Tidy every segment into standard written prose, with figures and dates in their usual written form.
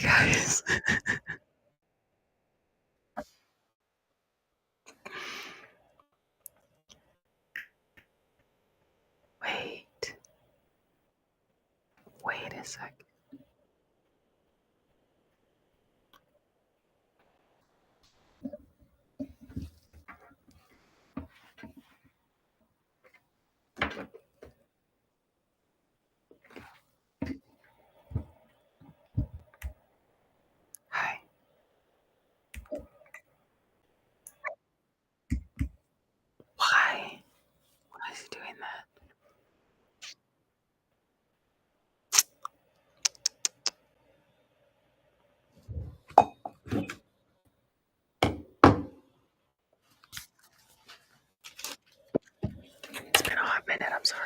guys. Wait a sec. Hi. Why? Why is he doing that? It's been a hot minute, I'm sorry.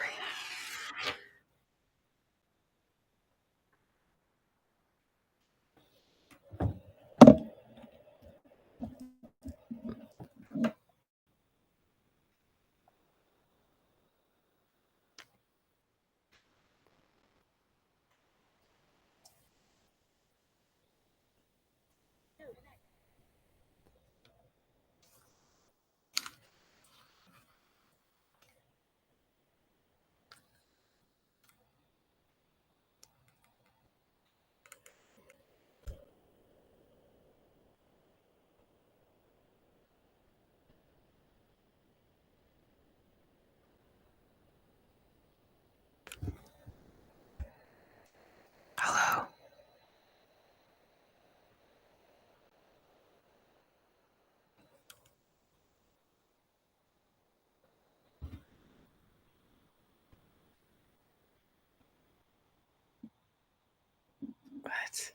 Hello? What?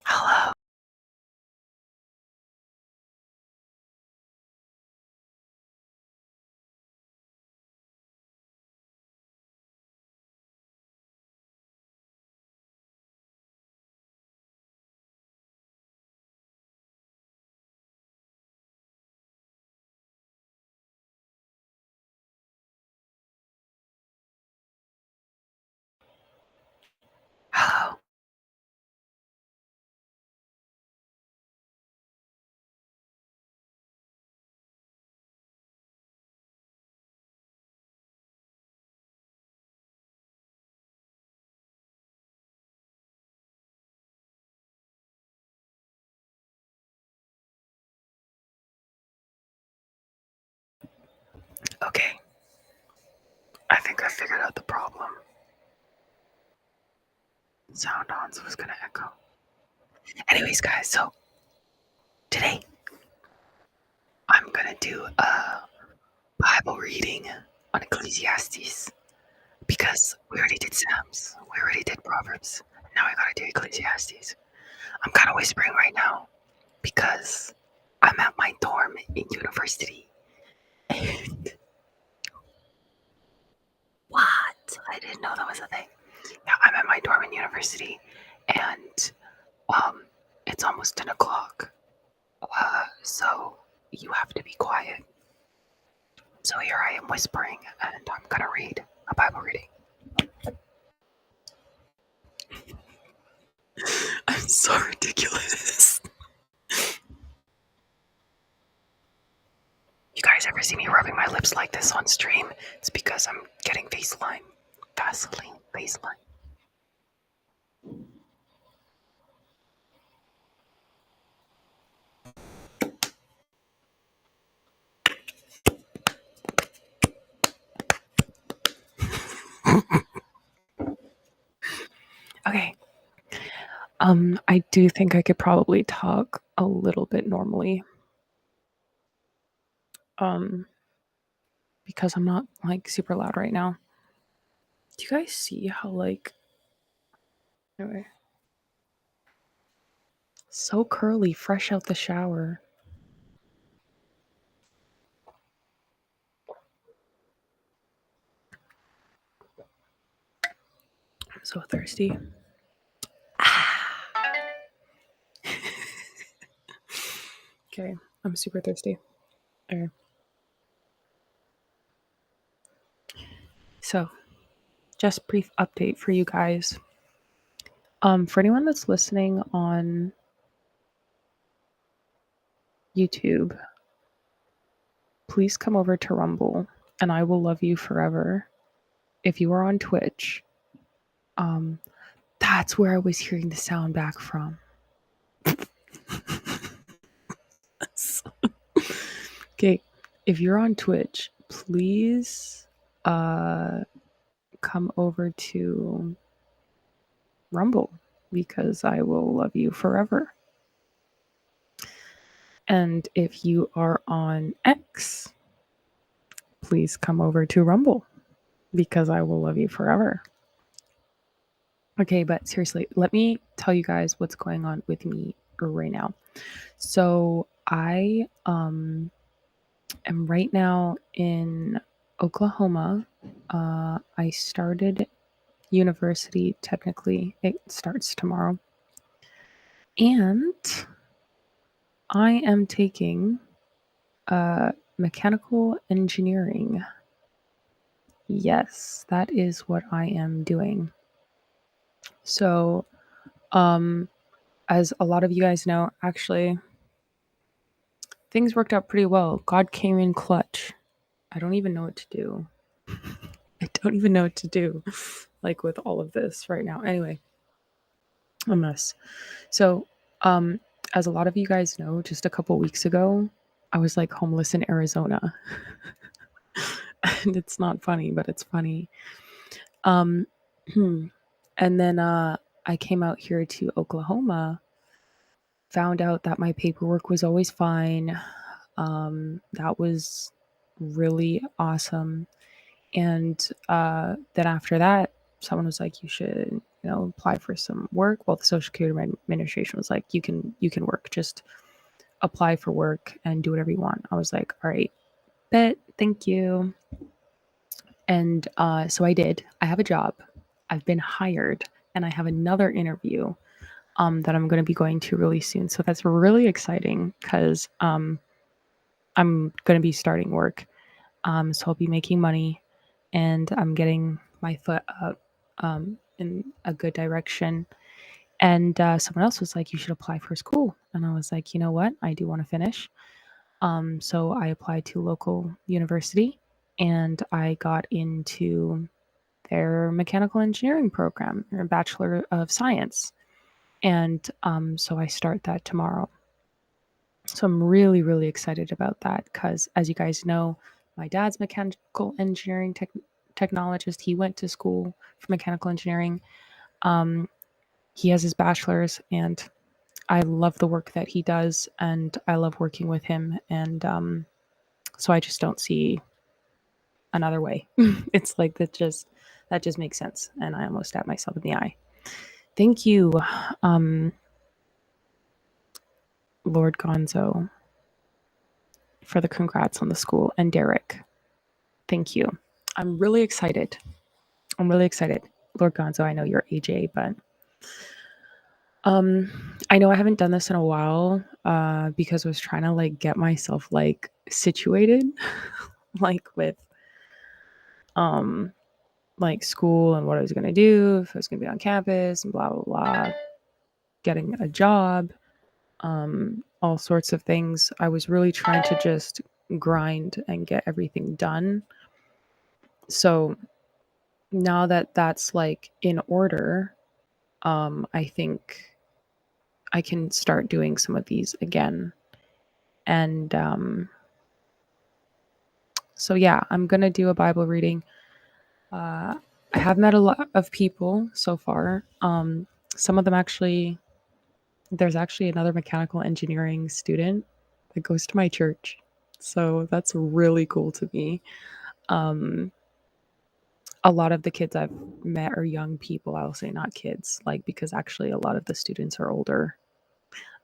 Hello? Hello? Okay. I think I figured out the problem. Sound on, so it's gonna echo. Anyways, guys, so today I'm gonna do a Bible reading on Ecclesiastes because we already did Psalms, we already did Proverbs, now I gotta do Ecclesiastes. I'm kind of whispering right now because I'm at my dorm in university. And what? I didn't know that was a thing. Yeah, I'm at my dorm in university, and it's almost 10 o'clock. So you have to be quiet. So here I am whispering, and I'm gonna read a Bible reading. I'm so ridiculous. You guys ever see me rubbing my lips like this on stream? It's because I'm getting Vaseline. Vaseline. I do think I could probably talk a little bit normally. Because I'm not like super loud right now. Do you guys see how like anyway? So curly, fresh out the shower. I'm so thirsty. Okay, I'm super thirsty. Okay. So, just brief update for you guys. For anyone that's listening on YouTube, please come over to Rumble and I will love you forever. If you are on Twitch, that's where I was hearing the sound back from. Okay, if you're on Twitch, please come over to Rumble because I will love you forever. And if you are on X, please come over to Rumble because I will love you forever. Okay, but seriously, let me tell you guys what's going on with me right now. So I am right now in Oklahoma. I started university, technically. It starts tomorrow. And I am taking mechanical engineering. Yes, that is what I am doing. So, as a lot of you guys know, actually, things worked out pretty well. God came in clutch. I don't even know what to do. I don't even know what to do, like with all of this right now. Anyway, a mess. So, as a lot of you guys know, just a couple weeks ago, I was like homeless in Arizona. And it's not funny, but it's funny. And then I came out here to Oklahoma, found out that my paperwork was always fine. That was really awesome. And then after that, someone was like, "You should, apply for some work." Well, the Social Security Administration was like, "You can work. Just apply for work and do whatever you want." I was like, "All right, bet, thank you." And so I did. I have a job. I've been hired, and I have another interview that I'm going to be going to really soon. So that's really exciting because I'm going to be starting work. So I'll be making money, and I'm getting my foot up in a good direction. And someone else was like, "You should apply for school." And I was like, "You know what? I do want to finish." So I applied to a local university, and I got into their mechanical engineering program, or Bachelor of Science. And so I start that tomorrow. So I'm really, really excited about that because, as you guys know, my dad's mechanical engineering technologist. He went to school for mechanical engineering. He has his bachelor's, and I love the work that he does, and I love working with him. And so I just don't see another way. It's like that just makes sense. And I almost stabbed myself in the eye. Thank you, Lord Gonzo, for the congrats on the school, and Derek. Thank you. I'm really excited. Lord Gonzo, I know you're AJ, but I know I haven't done this in a while because I was trying to like get myself like situated like with like school and what I was going to do, if I was going to be on campus and blah blah blah, getting a job, all sorts of things. I was really trying to just grind and get everything done. So now that that's like in order, I think I can start doing some of these again. And so yeah, I'm gonna do a Bible reading. I have met a lot of people so far. Some of them actually there's actually another mechanical engineering student that goes to my church. So that's really cool to me. Um, a lot of the kids I've met are young people. I'll say not kids, like because actually a lot of the students are older.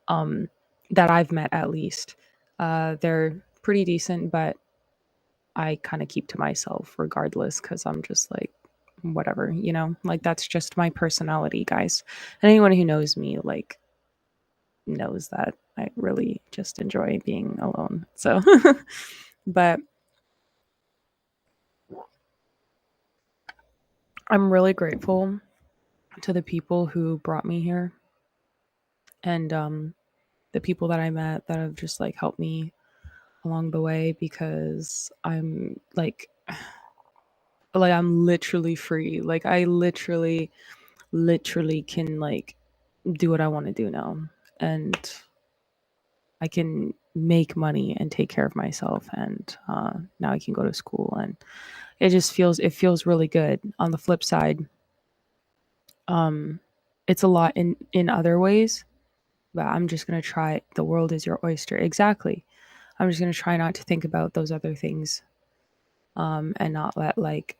Um, that I've met at least. They're pretty decent, but I kind of keep to myself regardless because I'm just like, whatever, like that's just my personality, guys. And anyone who knows me, like, knows that I really just enjoy being alone. So, but I'm really grateful to the people who brought me here and the people that I met that have just like helped me along the way because I'm like I'm literally free. Like I literally can like do what I want to do now. And I can make money and take care of myself and now I can go to school and it feels really good. On the flip side, um it's a lot in other ways, but I'm just going to try. The world is your oyster. Exactly. I'm just going to try not to think about those other things, and not let like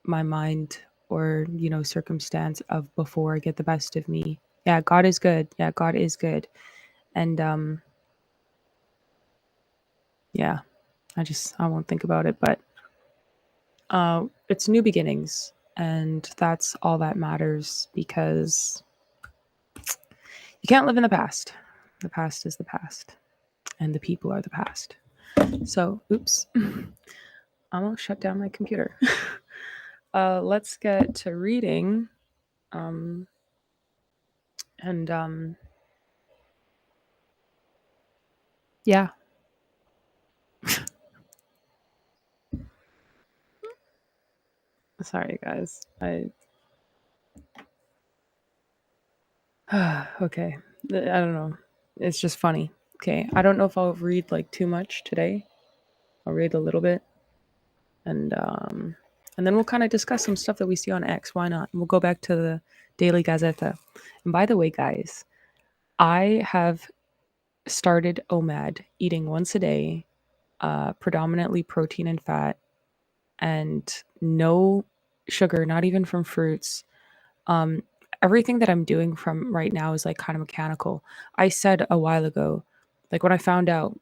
my mind or circumstance of before get the best of me. Yeah, God is good. Yeah, God is good. And yeah, I won't think about it, but it's new beginnings, and that's all that matters because you can't live in the past. The past is the past, and the people are the past. So, oops, I almost shut down my computer. Let's get to reading. Um, and yeah, sorry guys. Okay. I don't know. It's just funny. Okay, I don't know if I'll read like too much today. I'll read a little bit, and then we'll kind of discuss some stuff that we see on X. Why not? And we'll go back to the Daily Gazeta. And by the way, guys, I have started OMAD, eating once a day, predominantly protein and fat, and no sugar, not even from fruits. Um, Everything that I'm doing from right now is like kind of mechanical. I said a while ago, like when I found out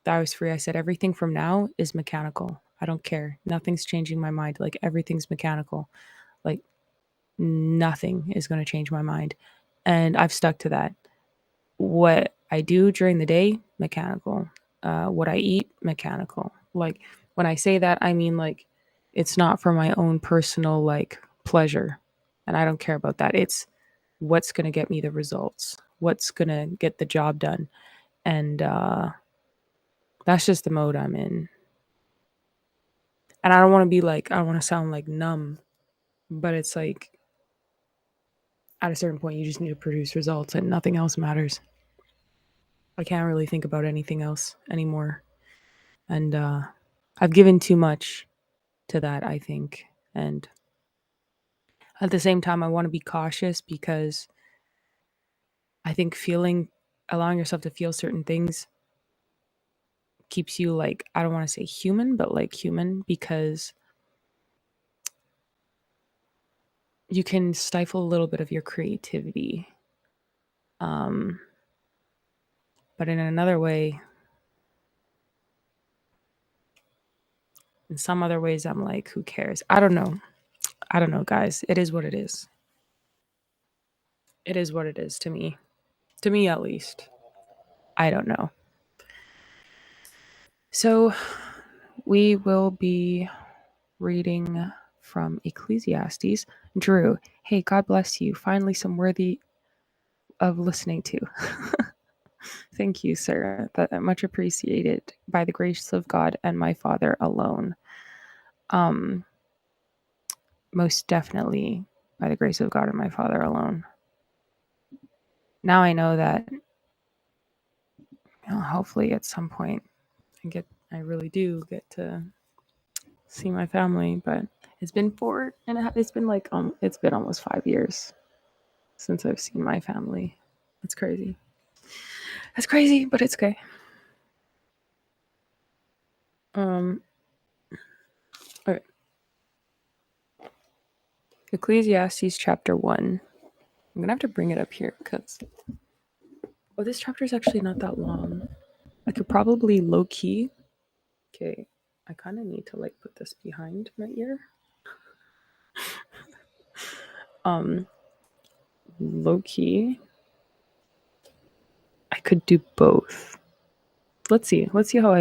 that I was free, I said everything from now is mechanical. I don't care. Nothing's changing my mind. Like everything's mechanical. Like nothing is going to change my mind. And I've stuck to that. What I do during the day, mechanical. What I eat, mechanical. Like when I say that, I mean like it's not for my own personal like pleasure. And I don't care about that. It's what's going to get me the results, what's going to get the job done. And that's just the mode I'm in. And I don't want to be like, I don't want to sound like numb, but it's like at a certain point, you just need to produce results and nothing else matters. I can't really think about anything else anymore. And I've given too much to that, I think. And at the same time, I want to be cautious because I think allowing yourself to feel certain things keeps you like, I don't want to say human, but like human because you can stifle a little bit of your creativity. Um, but in another way, in some other ways, I'm like, who cares? I don't know. I don't know, guys. It is what it is. It is what it is to me. To me, at least. I don't know. So we will be reading from Ecclesiastes. Drew, hey, God bless you. Finally, some worthy of listening to. Thank you, sir. That much appreciated by the grace of God and my Father alone. Um, Most definitely by the grace of God and my Father alone. Now I know that hopefully at some point I really do get to see my family, but it's been it's been like it's been almost 5 years since I've seen my family. That's crazy. That's crazy, but it's okay. All right. Ecclesiastes chapter 1. I'm gonna have to bring it up here because this chapter is actually not that long. I could probably low key. Okay, I kind of need to like put this behind my ear. Low key. I could do both. Let's see. Let's see how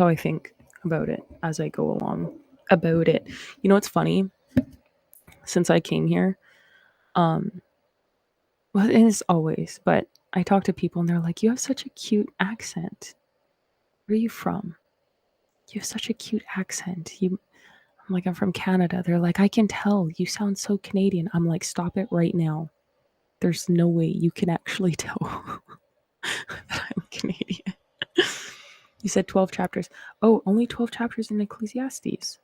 I think about it as I go along. About it. You know what's funny? Since I came here, well, it is always, but I talk to people and they're like, "You have such a cute accent. Where are you from? You have such a cute accent." I'm like, "I'm from Canada." They're like, "I can tell. You sound so Canadian." I'm like, "Stop it right now. There's no way you can actually tell that I'm Canadian." You said 12 chapters. Oh, only 12 chapters in Ecclesiastes.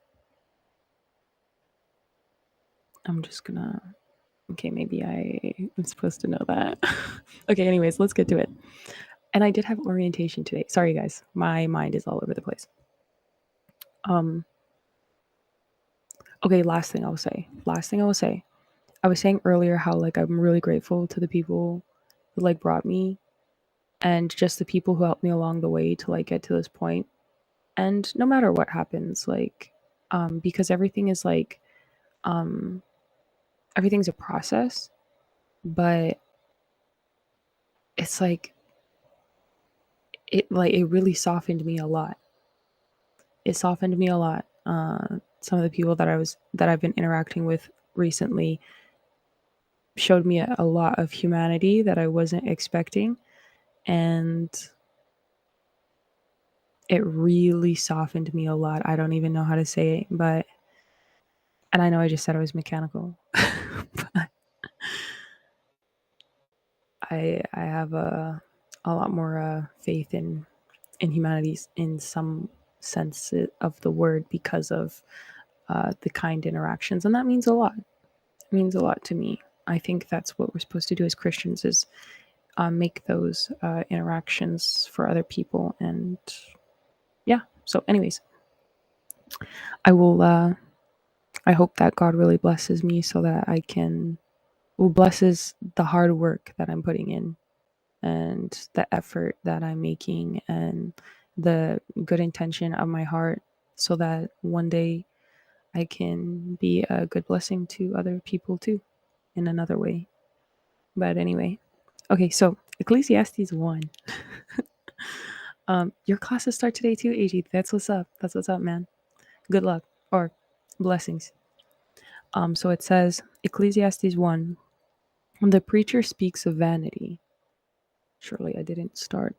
I'm just gonna. Okay, maybe I'm supposed to know that. Okay, anyways, let's get to it. And I did have orientation today. Sorry, guys. My mind is all over the place. Okay, last thing I will say. I was saying earlier how like I'm really grateful to the people who like brought me and just the people who helped me along the way to like get to this point. And no matter what happens, like because everything is like everything's a process, but it's like it really softened me a lot. It softened me a lot. Some of the people that I've been interacting with recently showed me a lot of humanity that I wasn't expecting, and it really softened me a lot. I don't even know how to say it, but and I know I just said I was mechanical, but I have a lot more faith in humanities in some sense of the word because of the kind interactions, and that means a lot. It means a lot to me. I think that's what we're supposed to do as Christians is make those interactions for other people, and yeah. So, anyways, I will. I hope that God really blesses me so that I can. Well, blesses the hard work that I'm putting in and the effort that I'm making and the good intention of my heart so that one day I can be a good blessing to other people too in another way. But anyway, okay, so Ecclesiastes 1. Your classes start today too, AG. That's what's up. That's what's up, man. Good luck or blessings. So it says Ecclesiastes 1. The preacher speaks of vanity. Surely I didn't start.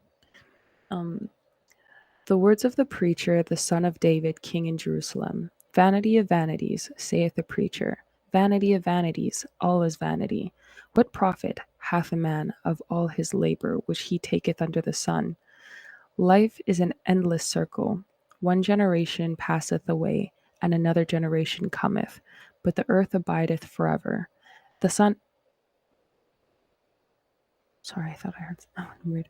The words of the preacher, the son of David, king in Jerusalem. Vanity of vanities, saith the preacher. Vanity of vanities, all is vanity. What profit hath a man of all his labor which he taketh under the sun? Life is an endless circle. One generation passeth away, and another generation cometh, but the earth abideth forever. The sun. Sorry, I thought I heard. Oh, weird.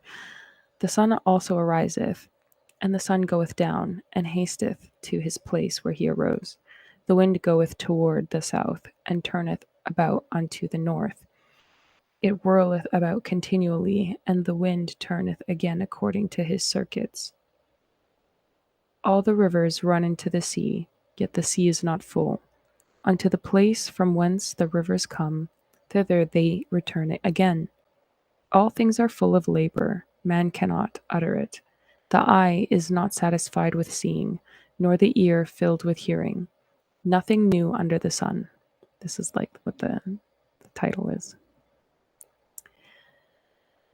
The sun also ariseth, and the sun goeth down, and hasteth to his place where he arose. The wind goeth toward the south, and turneth about unto the north. It whirleth about continually, and the wind turneth again according to his circuits. All the rivers run into the sea, yet the sea is not full. Unto the place from whence the rivers come, thither they return again. All things are full of labor, man cannot utter it. The eye is not satisfied with seeing, nor the ear filled with hearing. Nothing new under the sun. This is like what the title is.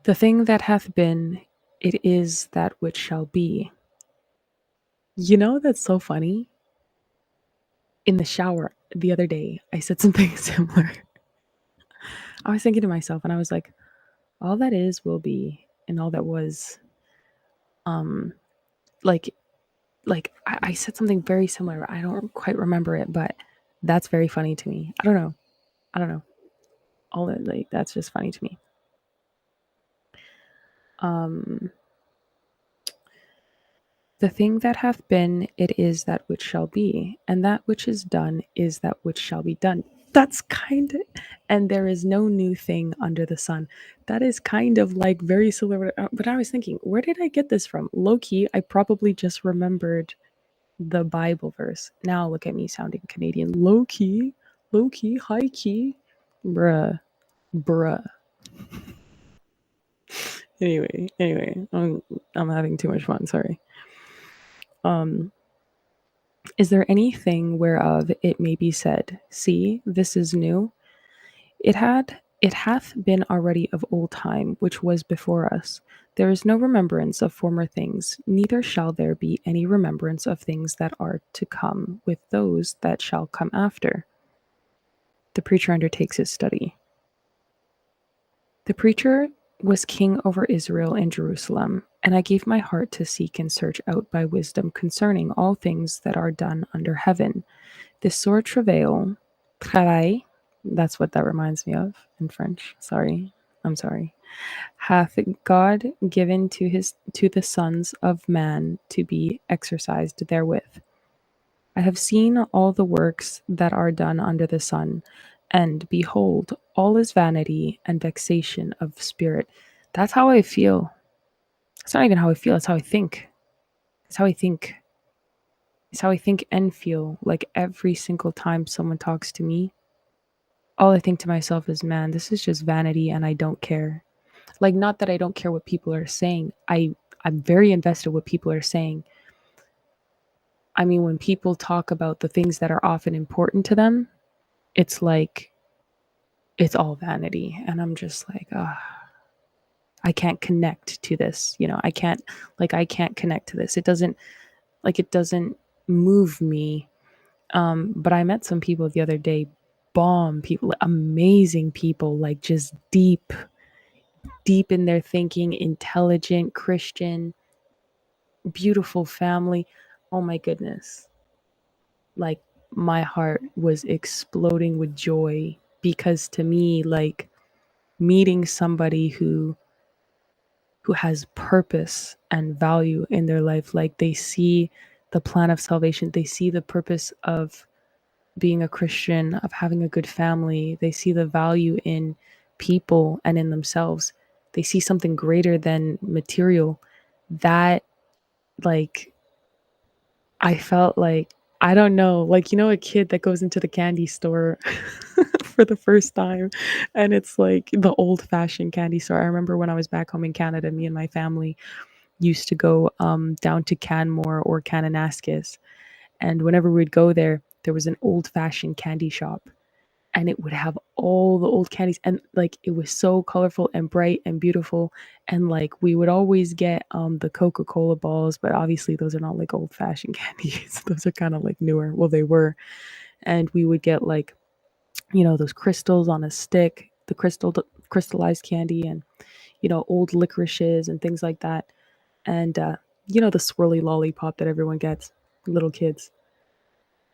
The thing that hath been, it is that which shall be. You know, that's so funny. In the shower the other day, I said something similar. I was thinking to myself, and I was like, all that is will be, and all that was, like I said something very similar. I don't quite remember it, but that's very funny to me. I don't know. All that, like, that's just funny to me. Um, the thing that hath been, it is that which shall be, and that which is done is that which shall be done. That's kind of, and there is no new thing under the sun. That is kind of like very similar. But I was thinking, where did I get this from? Low key, I probably just remembered the Bible verse. Now look at me sounding Canadian. Low key, high key, bruh, bruh. Anyway, I'm having too much fun. Sorry. Um, is there anything whereof it may be said, see, this is new? It hath been already of old time, which was before us. There is no remembrance of former things, neither shall there be any remembrance of things that are to come with those that shall come after. The preacher undertakes his study. The preacher was king over Israel and Jerusalem, and I gave my heart to seek and search out by wisdom concerning all things that are done under heaven. This sore travail, that's what that reminds me of in French. I'm sorry. Hath God given to the sons of man to be exercised therewith. I have seen all the works that are done under the sun, and behold, all is vanity and vexation of spirit. That's how I feel. It's not even how I feel, it's how I think. It's how I think. It's how I think and feel. Like every single time someone talks to me, all I think to myself is, man, this is just vanity and I don't care. Like, not that I don't care what people are saying. I'm very invested what people are saying. I mean, when people talk about the things that are often important to them, it's like it's all vanity. And I'm just like, I can't connect to this. I can't connect to this. It doesn't move me. But I met some people the other day, bomb people, amazing people, like just deep in their thinking, intelligent, Christian, beautiful family. Oh my goodness. Like my heart was exploding with joy because to me, like meeting somebody who has purpose and value in their life, like they see the plan of salvation, they see the purpose of being a Christian, of having a good family, they see the value in people and in themselves. They see something greater than material. That, like, I felt like, I don't know, like, a kid that goes into the candy store for the first time and it's like the old fashioned candy store. I remember when I was back home in Canada, me and my family used to go down to Canmore or Kananaskis. And whenever we'd go there, there was an old fashioned candy shop and it would have all the old candies and like it was so colorful and bright and beautiful, and like we would always get the Coca-Cola balls, but obviously those are not like old fashioned candies. Those are kind of like newer. Well, they were. And we would get like, those crystals on a stick, the crystallized candy, and old licorices and things like that. And the swirly lollipop that everyone gets, little kids.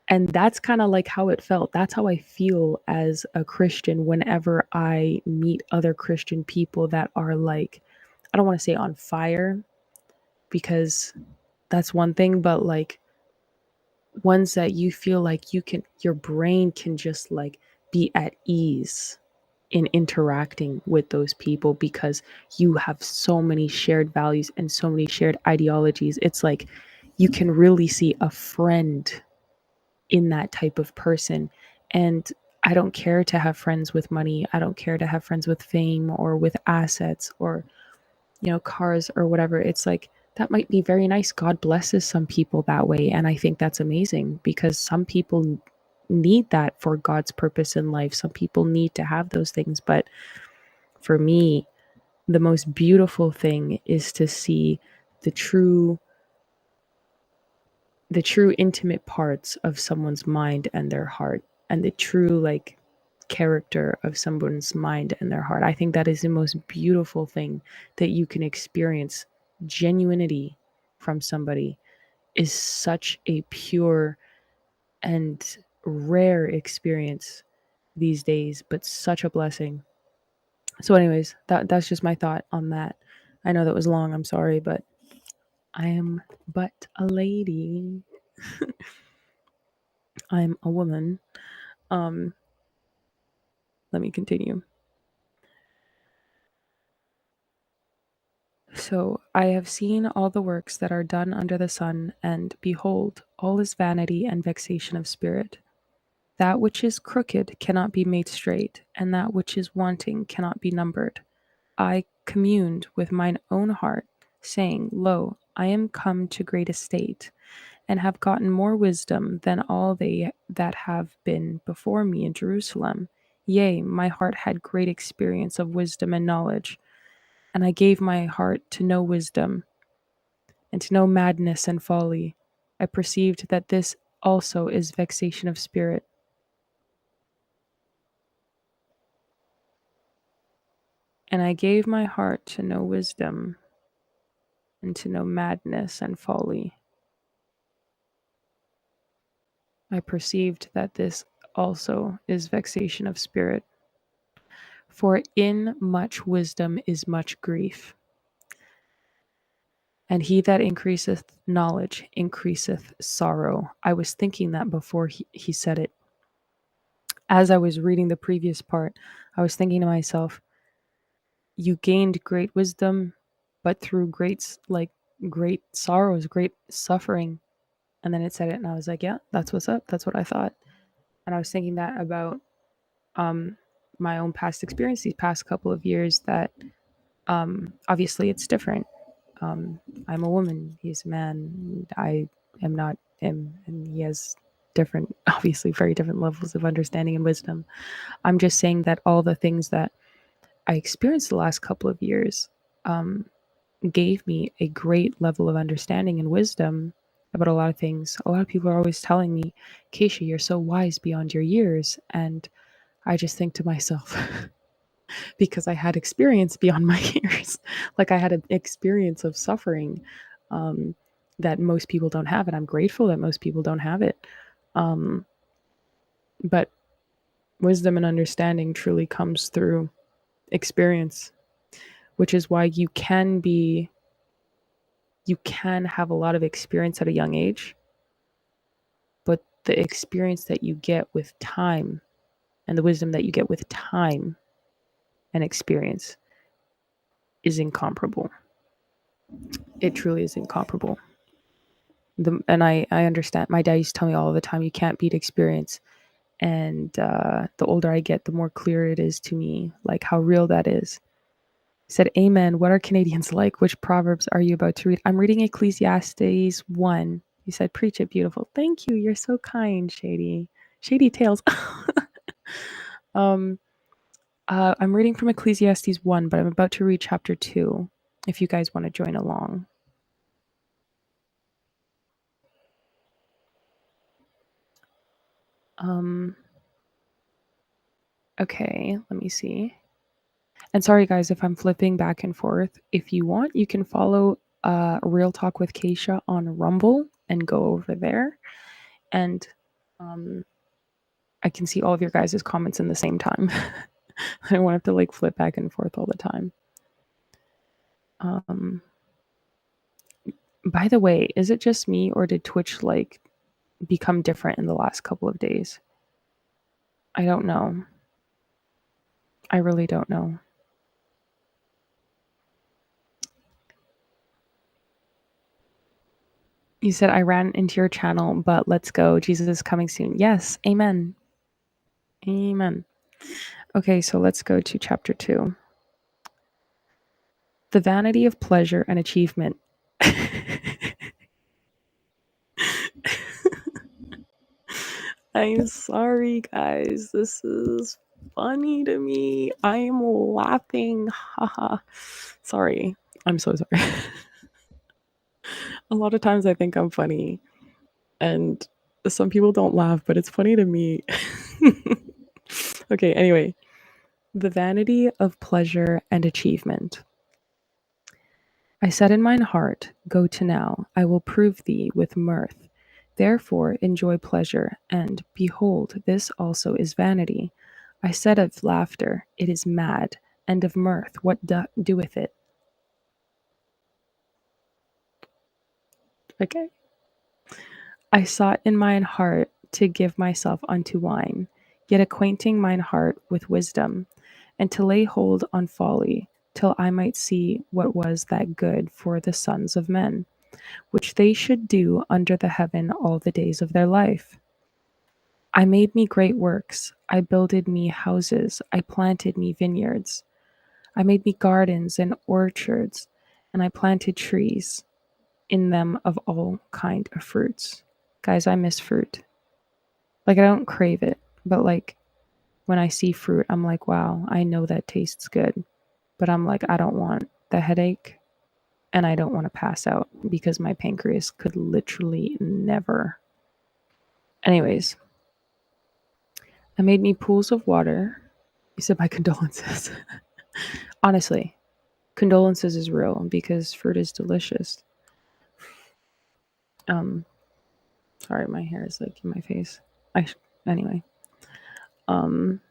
And that's kind of like how it felt. That's how I feel as a Christian whenever I meet other Christian people that are like, I don't want to say on fire because that's one thing, but like ones that you feel like your brain can just like be at ease in interacting with those people because you have so many shared values and so many shared ideologies. It's like you can really see a friend in that type of person. And I don't care to have friends with money. I don't care to have friends with fame or with assets or, cars or whatever. It's like that might be very nice. God blesses some people that way. And I think that's amazing because some people need that for God's purpose in life. Some people need to have those things. But for me, the most beautiful thing is to see the true intimate parts of someone's mind and their heart, and the true like character of someone's mind and their heart. I think that is the most beautiful thing that you can experience. Genuinity from somebody is such a pure and rare experience these days, but such a blessing. So anyways, that's just my thought on that. I know that was long. I'm sorry, but I am but a lady. I'm a woman. Let me continue. So I have seen all the works that are done under the sun, and behold, all is vanity and vexation of spirit. That which is crooked cannot be made straight, and that which is wanting cannot be numbered. I communed with mine own heart, saying, Lo, I am come to great estate, and have gotten more wisdom than all they that have been before me in Jerusalem. Yea, my heart had great experience of wisdom and knowledge, and I gave my heart to know wisdom, and to know madness and folly. I perceived that this also is vexation of spirit. And I gave my heart to know wisdom, and to know madness and folly. I perceived that this also is vexation of spirit. For in much wisdom is much grief. And he that increaseth knowledge increaseth sorrow. I was thinking that before he said it. As I was reading the previous part, I was thinking to myself, you gained great wisdom, but through great sorrows, great suffering. And then it said it, and I was like, yeah, that's what's up. That's what I thought. And I was thinking that about my own past experience these past couple of years, that obviously it's different. I'm a woman, he's a man, I am not him, and he has different, obviously very different levels of understanding and wisdom. I'm just saying that all the things that I experienced the last couple of years gave me a great level of understanding and wisdom about a lot of things. A lot of people are always telling me, Kaysha, you're so wise beyond your years. And I just think to myself, because I had experience beyond my years, like I had an experience of suffering that most people don't have. And I'm grateful that most people don't have it. But wisdom and understanding truly comes through experience, which is why you can have a lot of experience at a young age, but the experience that you get with time and the wisdom that you get with time and experience is incomparable. It truly is incomparable. And I understand. My dad used to tell me all the time, you can't beat experience. And the older I get, the more clear it is to me, like how real that is. He said, Amen. What are Canadians like? Which proverbs are you about to read? I'm reading Ecclesiastes 1. He said, preach it, beautiful. Thank you. You're so kind, Shady. Shady Tales. I'm reading from Ecclesiastes 1, but I'm about to read chapter 2, if you guys want to join along. Okay, let me see. And sorry, guys, if I'm flipping back and forth. If you want, you can follow Real Talk with Kaysha on Rumble and go over there. And I can see all of your guys' comments in the same time. I don't want to have to like flip back and forth all the time. By the way, is it just me, or did Twitch like become different in the last couple of days? I don't know. I really don't know. You said I ran into your channel, but let's go. Jesus is coming soon. Yes, amen. Amen. Okay, so let's go to chapter 2. The vanity of pleasure and achievement. I'm sorry, guys. This is funny to me. I'm laughing. Haha. Sorry. I'm so sorry. A lot of times I think I'm funny, and some people don't laugh, but it's funny to me. Okay, anyway. The vanity of pleasure and achievement. I said in mine heart, go to now, I will prove thee with mirth. Therefore enjoy pleasure, and behold, this also is vanity. I said of laughter, it is mad, and of mirth, what doeth it? Okay. I sought in mine heart to give myself unto wine, yet acquainting mine heart with wisdom, and to lay hold on folly, till I might see what was that good for the sons of men, which they should do under the heaven all the days of their life. I made me great works, I builded me houses, I planted me vineyards, I made me gardens and orchards, and I planted trees in them of all kind of fruits. Guys, I miss fruit. Like I don't crave it, but like when I see fruit, I'm like, wow, I know that tastes good. But I'm like, I don't want the headache and I don't want to pass out because my pancreas could literally never. Anyways, I made me pools of water. You said my condolences. Honestly, condolences is real because fruit is delicious. Um, sorry, my hair is like in my face. Anyway. Um,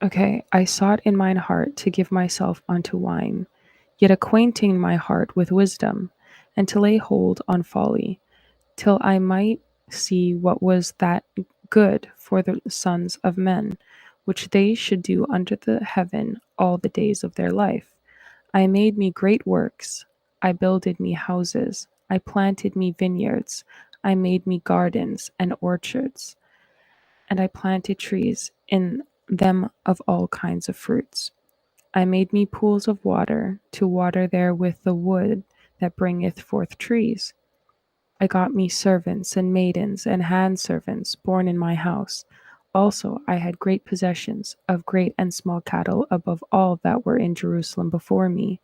okay, I sought in mine heart to give myself unto wine, yet acquainting my heart with wisdom, and to lay hold on folly, till I might see what was that good for the sons of men, which they should do under the heaven all the days of their life. I made me great works, I builded me houses, I planted me vineyards, I made me gardens and orchards, and I planted trees in them of all kinds of fruits. I made me pools of water to water there with the wood that bringeth forth trees. I got me servants and maidens and handservants born in my house. Also, I had great possessions of great and small cattle above all that were in Jerusalem before me.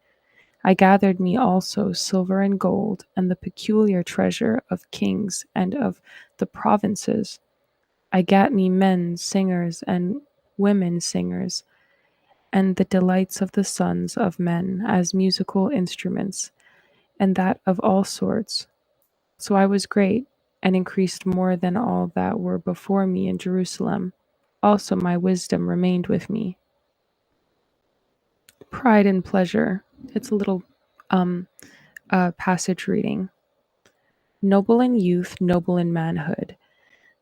I gathered me also silver and gold, and the peculiar treasure of kings and of the provinces. I gat me men singers and women singers, and the delights of the sons of men as musical instruments, and that of all sorts. So I was great, and increased more than all that were before me in Jerusalem. Also my wisdom remained with me. Pride and pleasure. It's a little um, passage reading. Noble in youth, noble in manhood.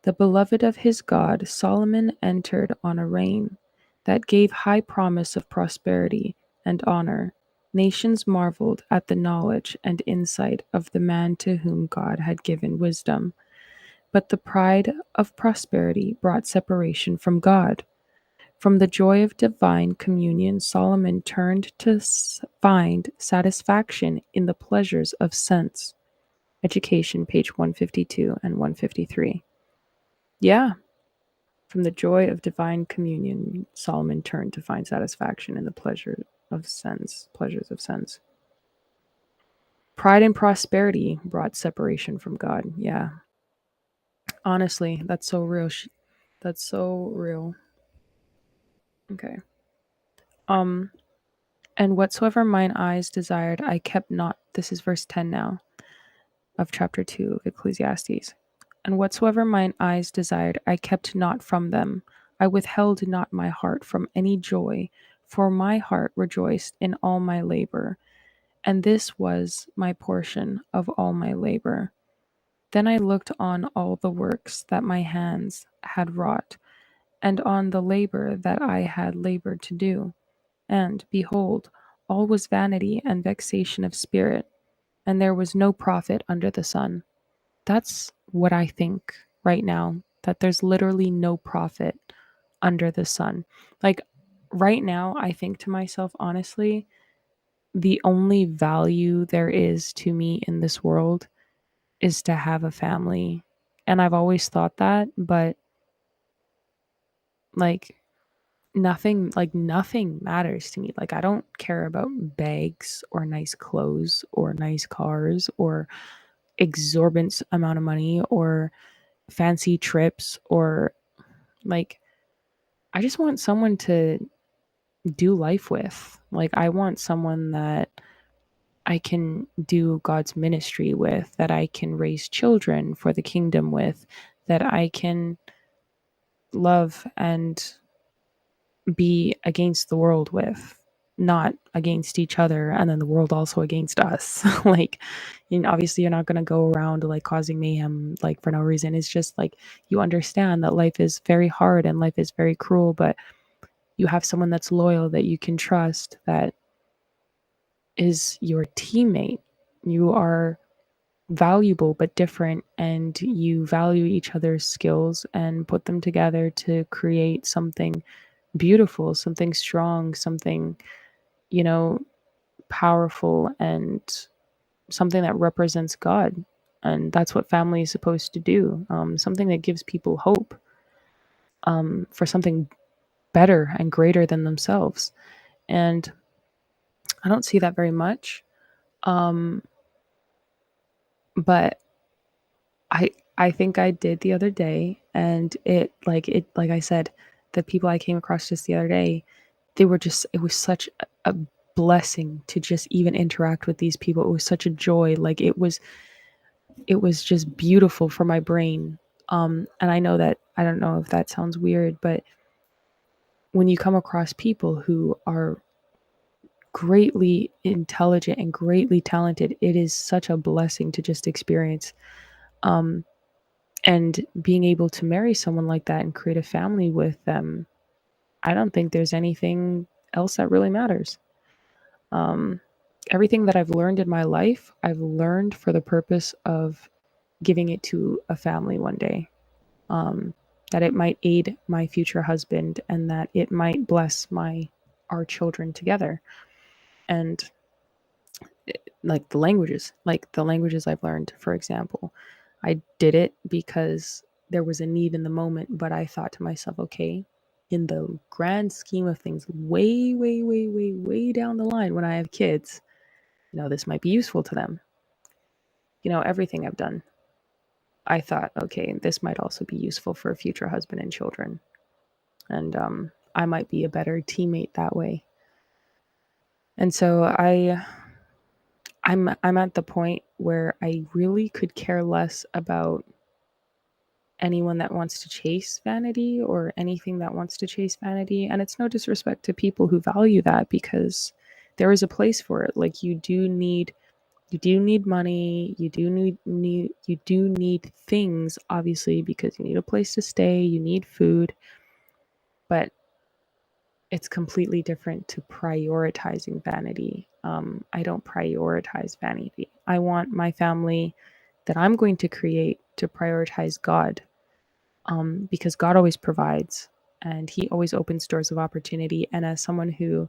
The beloved of his God, Solomon entered on a reign that gave high promise of prosperity and honor. Nations marveled at the knowledge and insight of the man to whom God had given wisdom. But the pride of prosperity brought separation from God. From the joy of divine communion, Solomon turned to find satisfaction in the pleasures of sense. Education, page 152 and 153. Yeah, from the joy of divine communion, Solomon turned to find satisfaction in the pleasures of sense. Pride and prosperity brought separation from God. Yeah. Honestly, that's so real. That's so real. Okay. Um, and whatsoever mine eyes desired, I kept not. This is verse 10 now of chapter 2 of Ecclesiastes. And whatsoever mine eyes desired, I kept not from them. I withheld not my heart from any joy, for my heart rejoiced in all my labor, and this was my portion of all my labor. Then I looked on all the works that my hands had wrought, and on the labor that I had labored to do. And, behold, all was vanity and vexation of spirit, and there was no profit under the sun. That's what I think right now, that there's literally no profit under the sun. Like, right now, I think to myself, honestly, the only value there is to me in this world is to have a family. And I've always thought that, but like nothing matters to me. Like I don't care about bags or nice clothes or nice cars or exorbitant amount of money or fancy trips or like I just want someone to do life with. Like I want someone that I can do God's ministry with, that I can raise children for the kingdom with, that I can love and be against the world with. not against each other and then the world also against us. Like, obviously you're not going to go around like causing mayhem like for no reason. It's just like you understand that life is very hard and life is very cruel, but you have someone that's loyal that you can trust, that is your teammate. You are valuable but different, and you value each other's skills and put them together to create something beautiful, something strong, something, you know, powerful, and something that represents God. And that's what family is supposed to do. Something that gives people hope, for something better and greater than themselves. And I don't see that very much. Um, but I think I did the other day, and it like I said, the people I came across just the other day, they were just, it was such a blessing to just even interact with these people. It was such a joy. Like it was just beautiful for my brain. And I know that, I don't know if that sounds weird, but when you come across people who are greatly intelligent and greatly talented, it is such a blessing to just experience. Um, and being able to marry someone like that and create a family with them, I don't think there's anything else that really matters. Um, Everything that I've learned in my life, I've learned for the purpose of giving it to a family one day. Um, that it might aid my future husband and that it might bless our children together. And like the languages I've learned, for example, I did it because there was a need in the moment, but I thought to myself, okay, in the grand scheme of things, way, way, way, way, way down the line when I have kids, this might be useful to them. Everything I've done, I thought, okay, this might also be useful for a future husband and children. And I might be a better teammate that way. And so I'm at the point where I really could care less about anyone that wants to chase vanity or anything that wants to chase vanity. And it's no disrespect to people who value that, because there is a place for it. Like you do need money, you do need things, obviously, because you need a place to stay, you need food, but it's completely different to prioritizing vanity. I don't prioritize vanity. I want my family that I'm going to create to prioritize God, because God always provides and He always opens doors of opportunity. And as someone who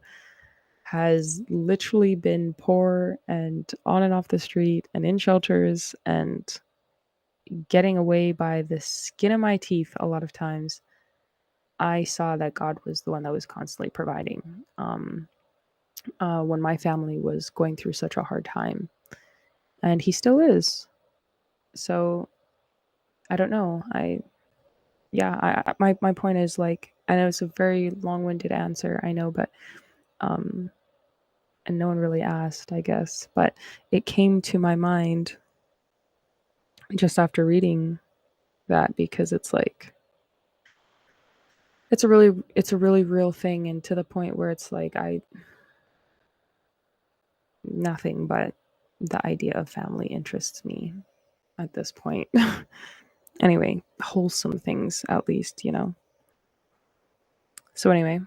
has literally been poor and on and off the street and in shelters and getting away by the skin of my teeth a lot of times, I saw that God was the one that was constantly providing. When my family was going through such a hard time, and He still is. So I don't know. My point is, like, I know it's a very long-winded answer, I know, but um, and no one really asked, I guess, but it came to my mind just after reading that, because it's like it's a really real thing, and to the point where it's like I nothing but the idea of family interests me at this point. Anyway, wholesome things at least. So anyway,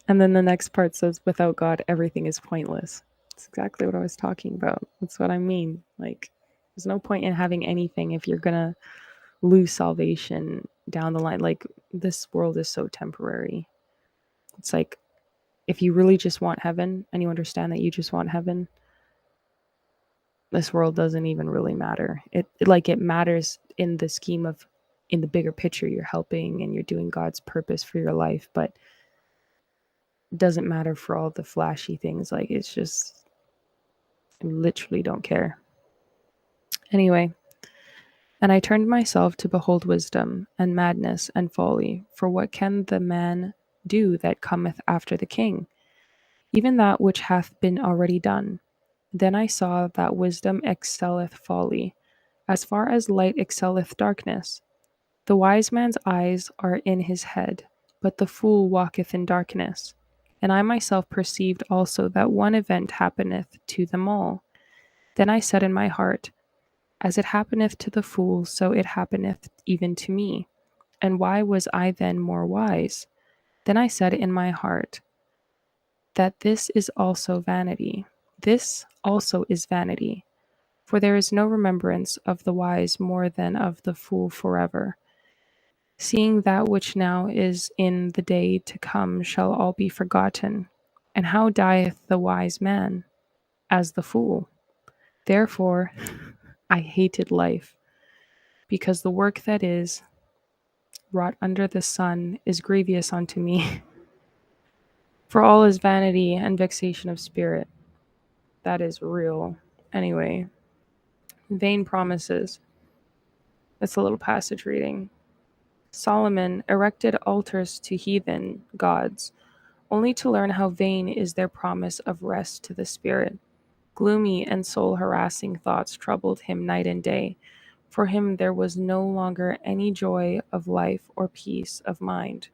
and then the next part says, without God, everything is pointless. That's exactly what I was talking about. That's what I mean. Like, there's no point in having anything if you're gonna lose salvation down the line. Like, this world is so temporary. It's like, if you really just want heaven and you understand that you just want heaven, this world doesn't even really matter. It matters in the scheme of, in the bigger picture, you're helping and you're doing God's purpose for your life, but it doesn't matter for all the flashy things. Like, it's just, I literally don't care. Anyway, and I turned myself to behold wisdom and madness and folly, for what can the man do that cometh after the king? Even that which hath been already done. Then I saw that wisdom excelleth folly, as far as light excelleth darkness. The wise man's eyes are in his head, but the fool walketh in darkness. And I myself perceived also that one event happeneth to them all. Then I said in my heart, as it happeneth to the fool, so it happeneth even to me. And why was I then more wise? Then I said in my heart, that this is also vanity. This also is vanity. For there is no remembrance of the wise more than of the fool forever. Seeing that which now is in the day to come shall all be forgotten. And how dieth the wise man? As the fool. Therefore, I hated life, because the work that is wrought under the sun is grievous unto me. For all is vanity and vexation of spirit. That is real. Anyway, vain promises. That's a little passage reading. Solomon erected altars to heathen gods, only to learn how vain is their promise of rest to the spirit. Gloomy and soul-harassing thoughts troubled him night and day. For him there was no longer any joy of life or peace of mind.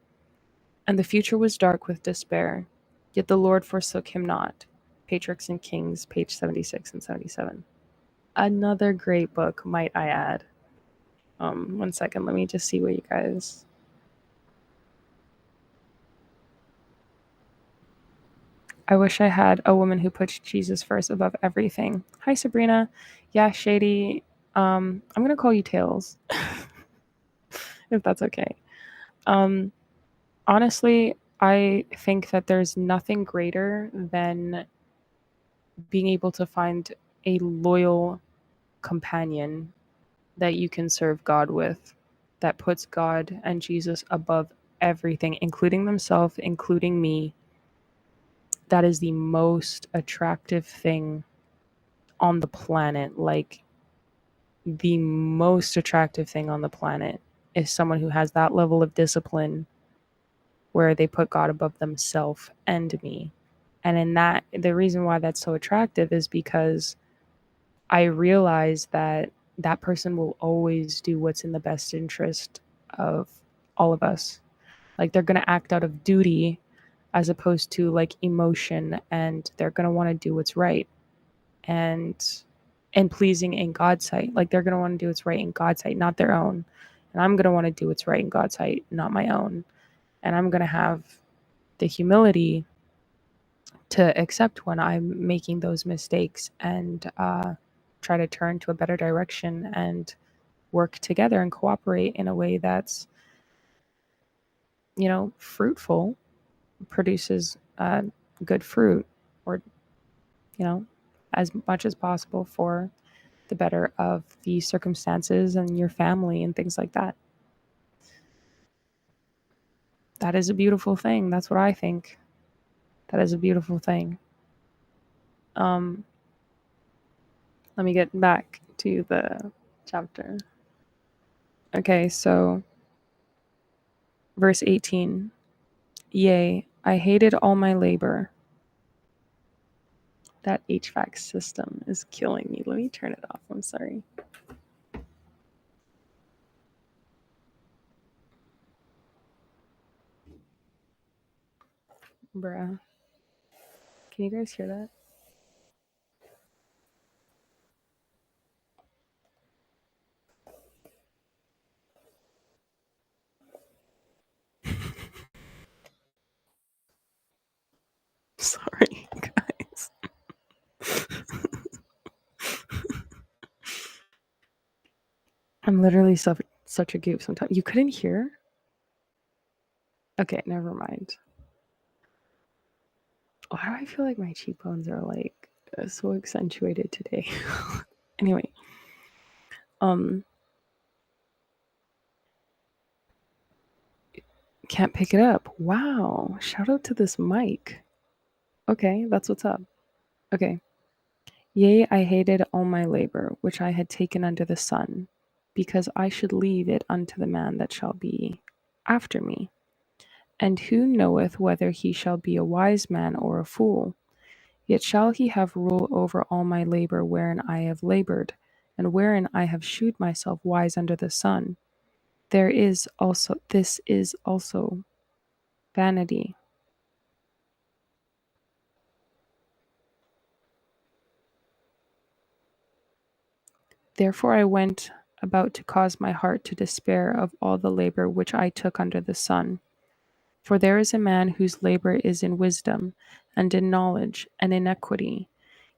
And the future was dark with despair. Yet the Lord forsook him not. Patriarchs and Kings, page 76 and 77. Another great book, might I add. One second, let me just see what you guys... I wish I had a woman who puts Jesus first above everything. Hi, Sabrina. Yeah, Shady. I'm going to call you Tails, if that's okay. Honestly, I think that there's nothing greater than being able to find a loyal companion that you can serve God with, that puts God and Jesus above everything, including themselves, including me. That is the most attractive thing on the planet. Like, the most attractive thing on the planet is someone who has that level of discipline where they put God above themselves and me. And in that, the reason why that's so attractive is because I realize that that person will always do what's in the best interest of all of us. Like, they're going to act out of duty as opposed to like emotion, and they're going to want to do what's right and pleasing in God's sight. Like, they're going to want to do what's right in God's sight, not their own. And I'm going to want to do what's right in God's sight, not my own. And I'm going to have the humility to accept when I'm making those mistakes and try to turn to a better direction and work together and cooperate in a way that's, fruitful, produces good fruit, or, as much as possible for the better of the circumstances and your family and things like that. That is a beautiful thing. That's what I think. That is a beautiful thing. Let me get back to the chapter. Okay, so verse 18. Yea, I hated all my labor. That HVAC system is killing me. Let me turn it off. I'm sorry. Bruh. Can you guys hear that? Sorry, guys. I'm literally such a goof sometimes. You couldn't hear? Okay, never mind. Why do I feel like my cheekbones are like so accentuated today? Anyway, can't pick it up. Wow, shout out to this mic. Okay, that's what's up. Okay. Yea, I hated all my labor, which I had taken under the sun, because I should leave it unto the man that shall be after me. And who knoweth whether he shall be a wise man or a fool? Yet shall he have rule over all my labor wherein I have labored, and wherein I have shewed myself wise under the sun. This is also vanity. Therefore I went about to cause my heart to despair of all the labor which I took under the sun. For there is a man whose labor is in wisdom, and in knowledge, and in equity.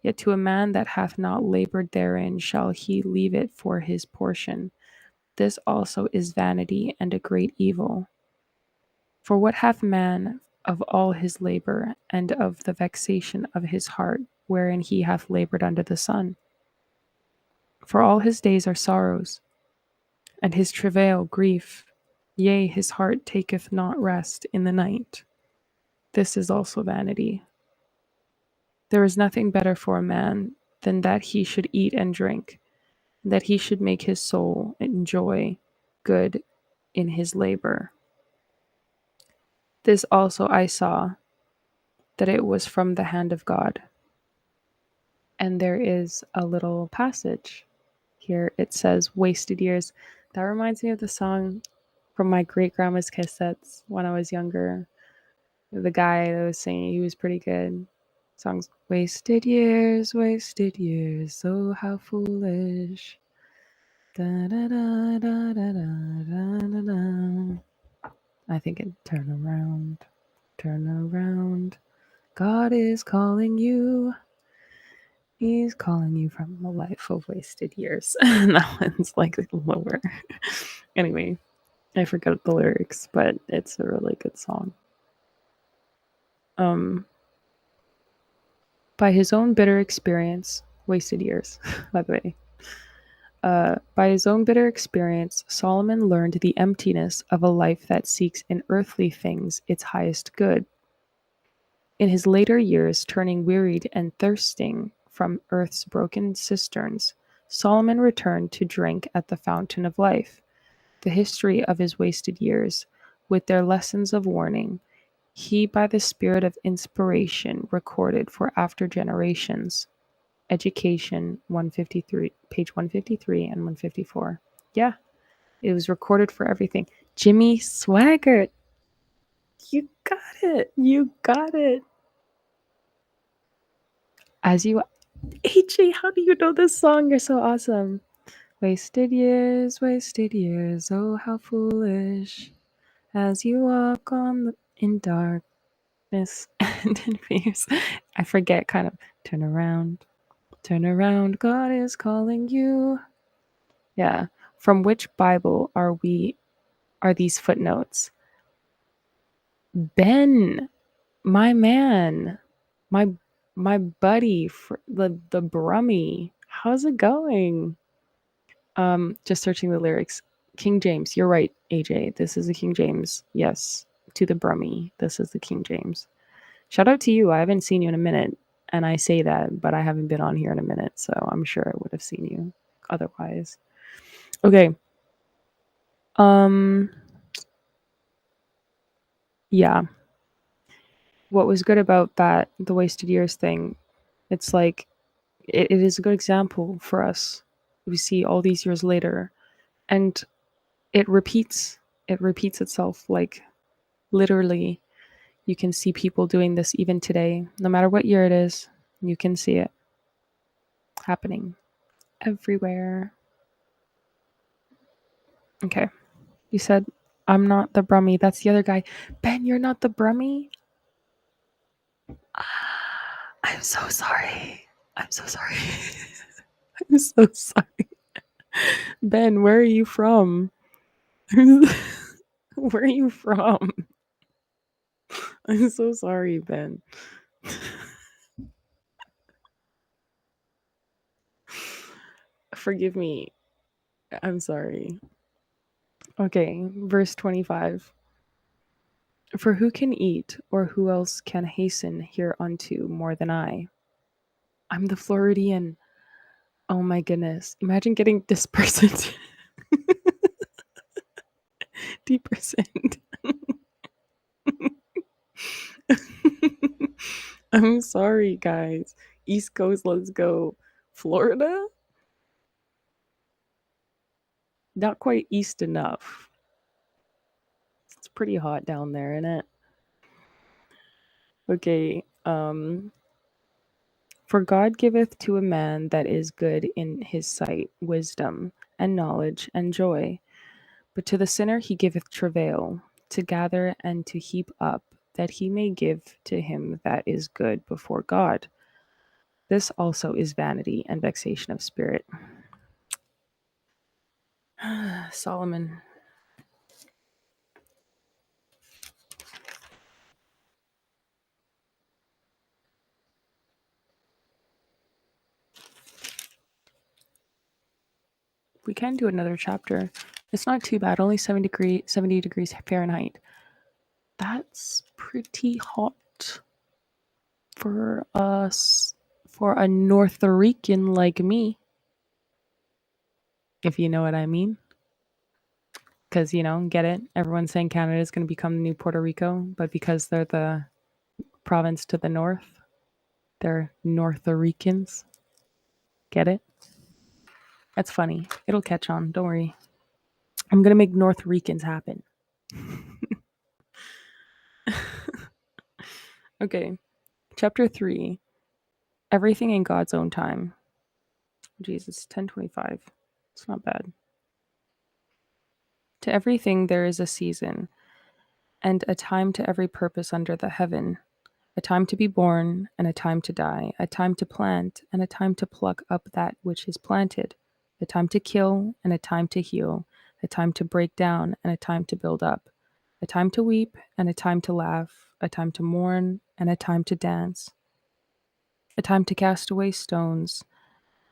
Yet to a man that hath not labored therein shall he leave it for his portion. This also is vanity and a great evil. For what hath man of all his labor, and of the vexation of his heart, wherein he hath labored under the sun? For all his days are sorrows, and his travail grief. Yea, his heart taketh not rest in the night. This is also vanity. There is nothing better for a man than that he should eat and drink, that he should make his soul enjoy good in his labor. This also I saw, that it was from the hand of God. And there is a little passage here. It says, wasted years. That reminds me of the song from my great grandma's cassettes when I was younger. The guy that was singing, he was pretty good. Songs, wasted years, oh how foolish. Da, da, da, da, da, da, da, da. I think it turn around. God is calling you. He's calling you from a life of wasted years. And that one's like lower. Anyway, I forgot the lyrics, but it's a really good song. By his own bitter experience, wasted years, by the way. By his own bitter experience, Solomon learned the emptiness of a life that seeks in earthly things its highest good. In his later years, turning wearied and thirsting from earth's broken cisterns, Solomon returned to drink at the fountain of life. The history of his wasted years, with their lessons of warning, he by the spirit of inspiration recorded for after generations. Education 153, page 153 and 154. Yeah, it was recorded for everything. Jimmy Swaggart. You got it. As you, AJ, how do you know this song? You're so awesome. Wasted years, oh how foolish, as you walk in darkness and in fears. I forget, kind of. Turn around, God is calling you. Yeah. From which Bible are these footnotes? Ben, my man, my buddy, the Brummy. How's it going? Just searching the lyrics. King James. You're right, AJ. This is the King James. Yes, to the Brummy. This is the King James. Shout out to you. I haven't seen you in a minute, and I say that, but I haven't been on here in a minute, so I'm sure I would have seen you otherwise. Okay. Yeah. What was good about that, the wasted years thing, it's like it is a good example for us. We see all these years later, and it repeats itself. Like literally, you can see people doing this even today. No matter what year it is, you can see it happening everywhere. Okay. You said, I'm not the Brummy. That's the other guy. Ben, you're not the Brummy? I'm so sorry. I'm so sorry. Ben, where are you from? Where are you from? I'm so sorry, Ben. Forgive me. I'm sorry. Okay, verse 25. For who can eat, or who else can hasten hereunto more than I? I'm the Floridian. Oh my goodness. Imagine getting this person depercent. I'm sorry, guys. East Coast, let's go. Florida? Not quite east enough. It's pretty hot down there, isn't it? Okay. For God giveth to a man that is good in his sight wisdom and knowledge and joy. But to the sinner he giveth travail, to gather and to heap up, that he may give to him that is good before God. This also is vanity and vexation of spirit. Solomon. We can do another chapter. It's not too bad. Only 70 degrees Fahrenheit. That's pretty hot for us, for a North Rican like me, if you know what I mean. Because, get it? Everyone's saying Canada is going to become the new Puerto Rico, but because they're the province to the north, they're North Ricans. Get it? That's funny. It'll catch on. Don't worry. I'm going to make North Ricans happen. Okay. Chapter 3. Everything in God's own time. Jesus, 10:25. It's not bad. To everything there is a season, and a time to every purpose under the heaven, a time to be born, and a time to die, a time to plant, and a time to pluck up that which is planted, a time to kill, and a time to heal, a time to break down, and a time to build up, a time to weep, and a time to laugh, a time to mourn, and a time to dance, a time to cast away stones,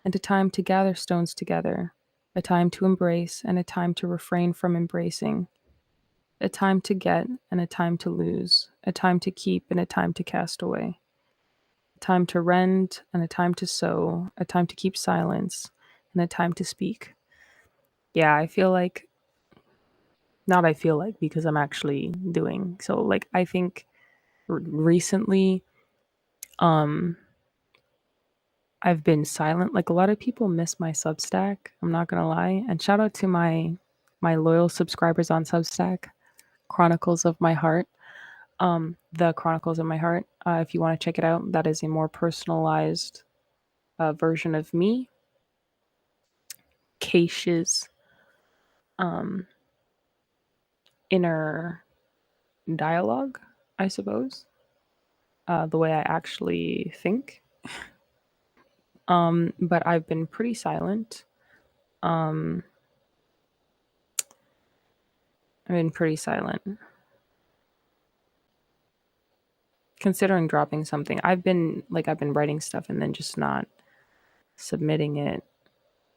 and a time to gather stones together, a time to embrace, and a time to refrain from embracing, a time to get and a time to lose, a time to keep and a time to cast away, a time to rend and a time to sow, a time to keep silence and a time to speak. Yeah, because I'm actually doing. So like I think recently I've been silent. Like a lot of people miss my Substack, I'm not going to lie. And shout out to my loyal subscribers on Substack, Chronicles of My Heart. The Chronicles of My Heart. If you want to check it out, that is a more personalized version of me, Kaysha's inner dialogue, I suppose. The way I actually think. But I've been pretty silent. I've been pretty silent. Considering dropping something, I've been writing stuff and then just not submitting it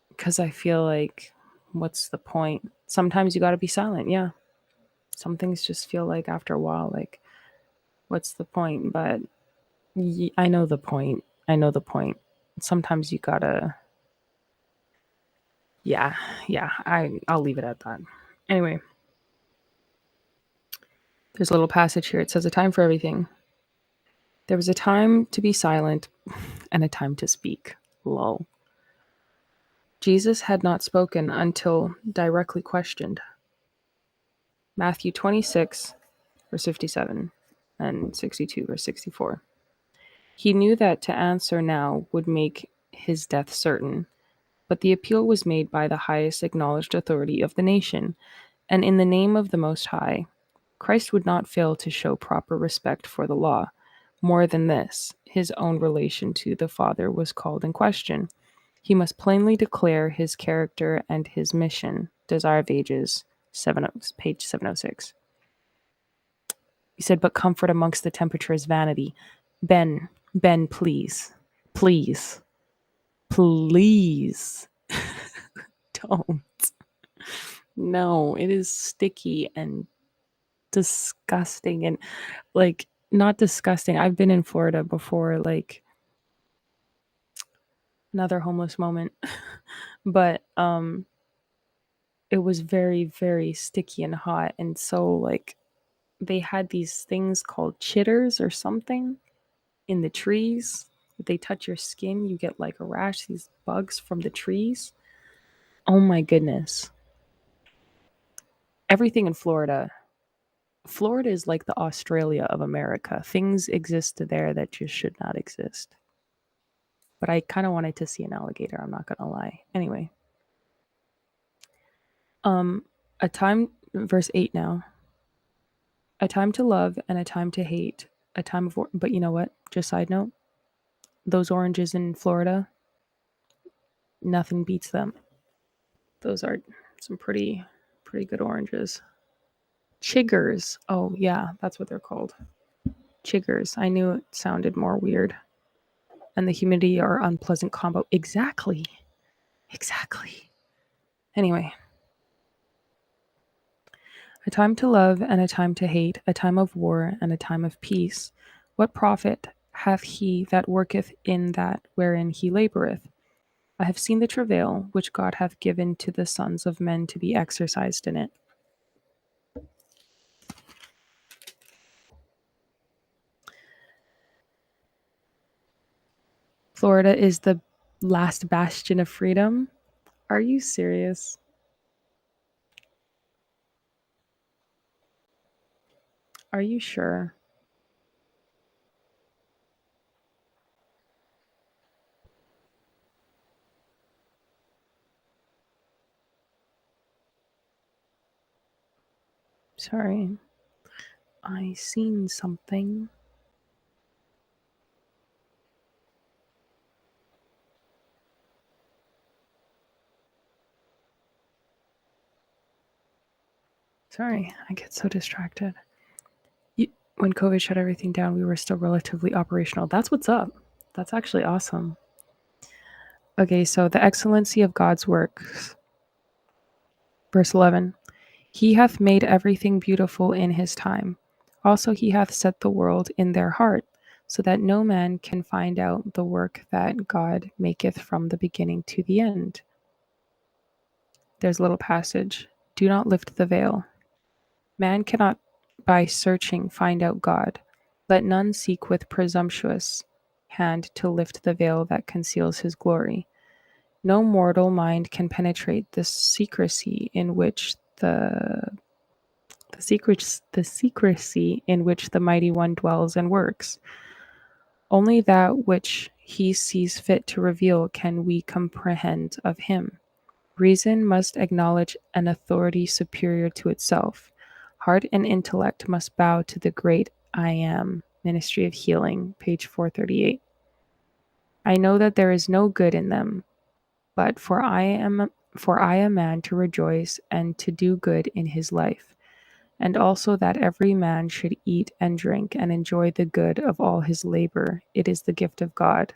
because I feel like, what's the point? Sometimes you got to be silent. Yeah, some things just feel like after a while, like, what's the point? But I know the point. Sometimes you gotta. Yeah. I'll leave it at that. Anyway, there's a little passage here. It says, "A time for everything. There was a time to be silent, and a time to speak." Lol. Jesus had not spoken until directly questioned. Matthew 26, verse 57, and 62, verse 64. He knew that to answer now would make his death certain, but the appeal was made by the highest acknowledged authority of the nation, and in the name of the Most High. Christ would not fail to show proper respect for the law. More than this, his own relation to the Father was called in question. He must plainly declare his character and his mission. Desire of Ages, page 706. He said, "But comfort amongst the temperature is vanity." Ben, please. Please. Please. Don't. No, it is sticky and disgusting and like not disgusting. I've been in Florida before, like another homeless moment. But it was very, very sticky and hot. And so like they had these things called chitters or something in the trees. If they touch your skin, you get like a rash, these bugs from the trees. Oh my goodness. Everything in Florida Florida is like the Australia of America. Things exist there that just should not exist. But I kind of wanted to see an alligator, I'm not going to lie. Anyway. A time, verse 8 now. A time to love and a time to hate. A time of, but you know what? Just side note, those oranges in Florida, nothing beats them. Those are some pretty good oranges. Chiggers. Oh, yeah, that's what they're called. Chiggers. I knew it sounded more weird. And the humidity are unpleasant combo. Exactly. Anyway. A time to love and a time to hate, a time of war and a time of peace. What profit hath he that worketh in that wherein he laboureth? I have seen the travail which God hath given to the sons of men to be exercised in it. Florida is the last bastion of freedom. Are you serious? Are you sure? Sorry. I seen something. Sorry, I get so distracted. When COVID shut everything down, we were still relatively operational. That's what's up. That's actually awesome. Okay, so the excellency of God's works. Verse 11. He hath made everything beautiful in his time. Also he hath set the world in their heart, so that no man can find out the work that God maketh from the beginning to the end. There's a little passage. Do not lift the veil. Man cannot by searching find out God. Let none seek with presumptuous hand to lift the veil that conceals his glory. No mortal mind can penetrate the secrecy in which the secrecy in which the Mighty One dwells and works. Only that which he sees fit to reveal can we comprehend of him. Reason must acknowledge an authority superior to itself. Heart and intellect must bow to the great I Am. Ministry of Healing, page 438. I know that there is no good in them, but for I am man to rejoice and to do good in his life, and also that every man should eat and drink and enjoy the good of all his labor. It is the gift of God.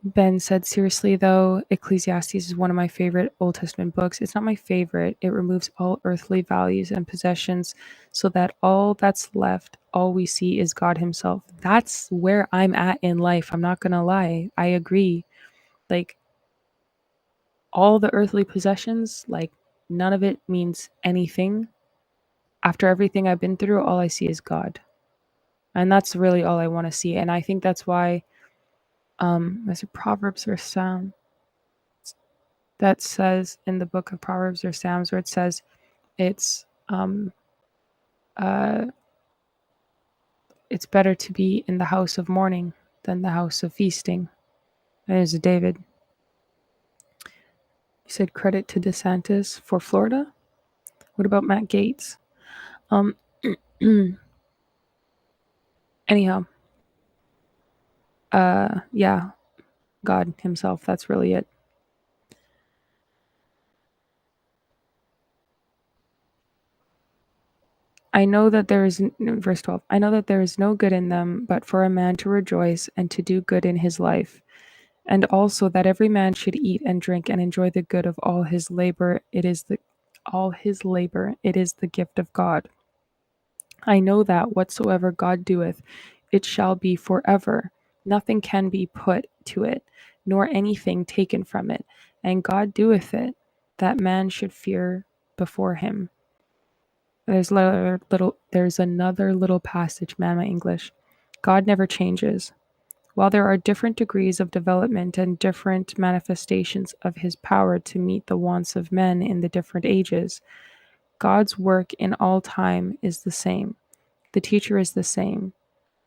Ben said, seriously though, Ecclesiastes is one of my favorite Old Testament books. It's not my favorite. It removes all earthly values and possessions so that all that's left, all we see is God himself. That's where I'm at in life. I'm not going to lie. I agree. Like, all the earthly possessions, like, none of it means anything. After everything I've been through, all I see is God. And that's really all I want to see. And I think that's why there's a Proverbs or Psalm that says in the book of Proverbs or Psalms where it says it's better to be in the house of mourning than the house of feasting. And there's a David. You said credit to DeSantis for Florida? What about Matt Gaetz? Anyhow. Yeah. God himself. That's really it. I know that there is, verse 12, I know that there is no good in them, but for a man to rejoice and to do good in his life. And also that every man should eat and drink and enjoy the good of all his labor. It is the gift of God. I know that whatsoever God doeth, it shall be forever. Nothing can be put to it, nor anything taken from it. And God doeth it, that man should fear before him. There's another little passage, man, my English. God never changes. While there are different degrees of development and different manifestations of his power to meet the wants of men in the different ages, God's work in all time is the same. The teacher is the same.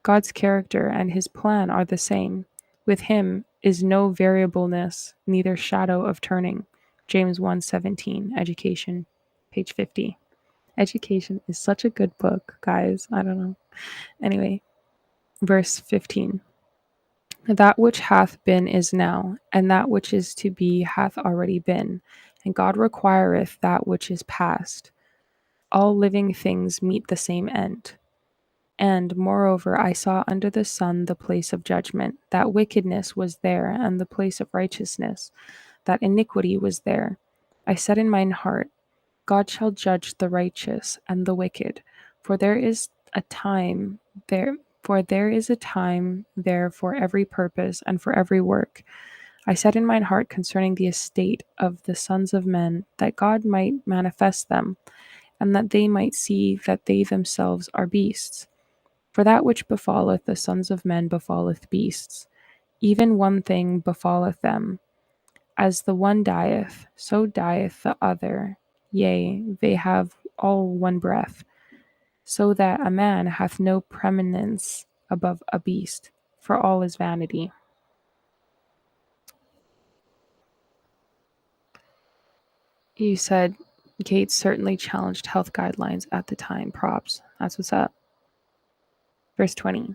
God's character and his plan are the same. With him is no variableness, neither shadow of turning. James 1:17, Education, page 50. Education is such a good book, guys. I don't know. Anyway, verse 15. That which hath been is now, and that which is to be hath already been, and God requireth that which is past. All living things meet the same end. And moreover, I saw under the sun the place of judgment, that wickedness was there, and the place of righteousness, that iniquity was there. I said in mine heart, God shall judge the righteous and the wicked, for there is a time there. For there is a time there for every purpose and for every work. I said in mine heart concerning the estate of the sons of men, that God might manifest them, and that they might see that they themselves are beasts. For that which befalleth the sons of men befalleth beasts. Even one thing befalleth them. As the one dieth, so dieth the other. Yea, they have all one breath. So that a man hath no preeminence above a beast, for all is vanity. You said Gates certainly challenged health guidelines at the time. Props. That's what's up. Verse 20.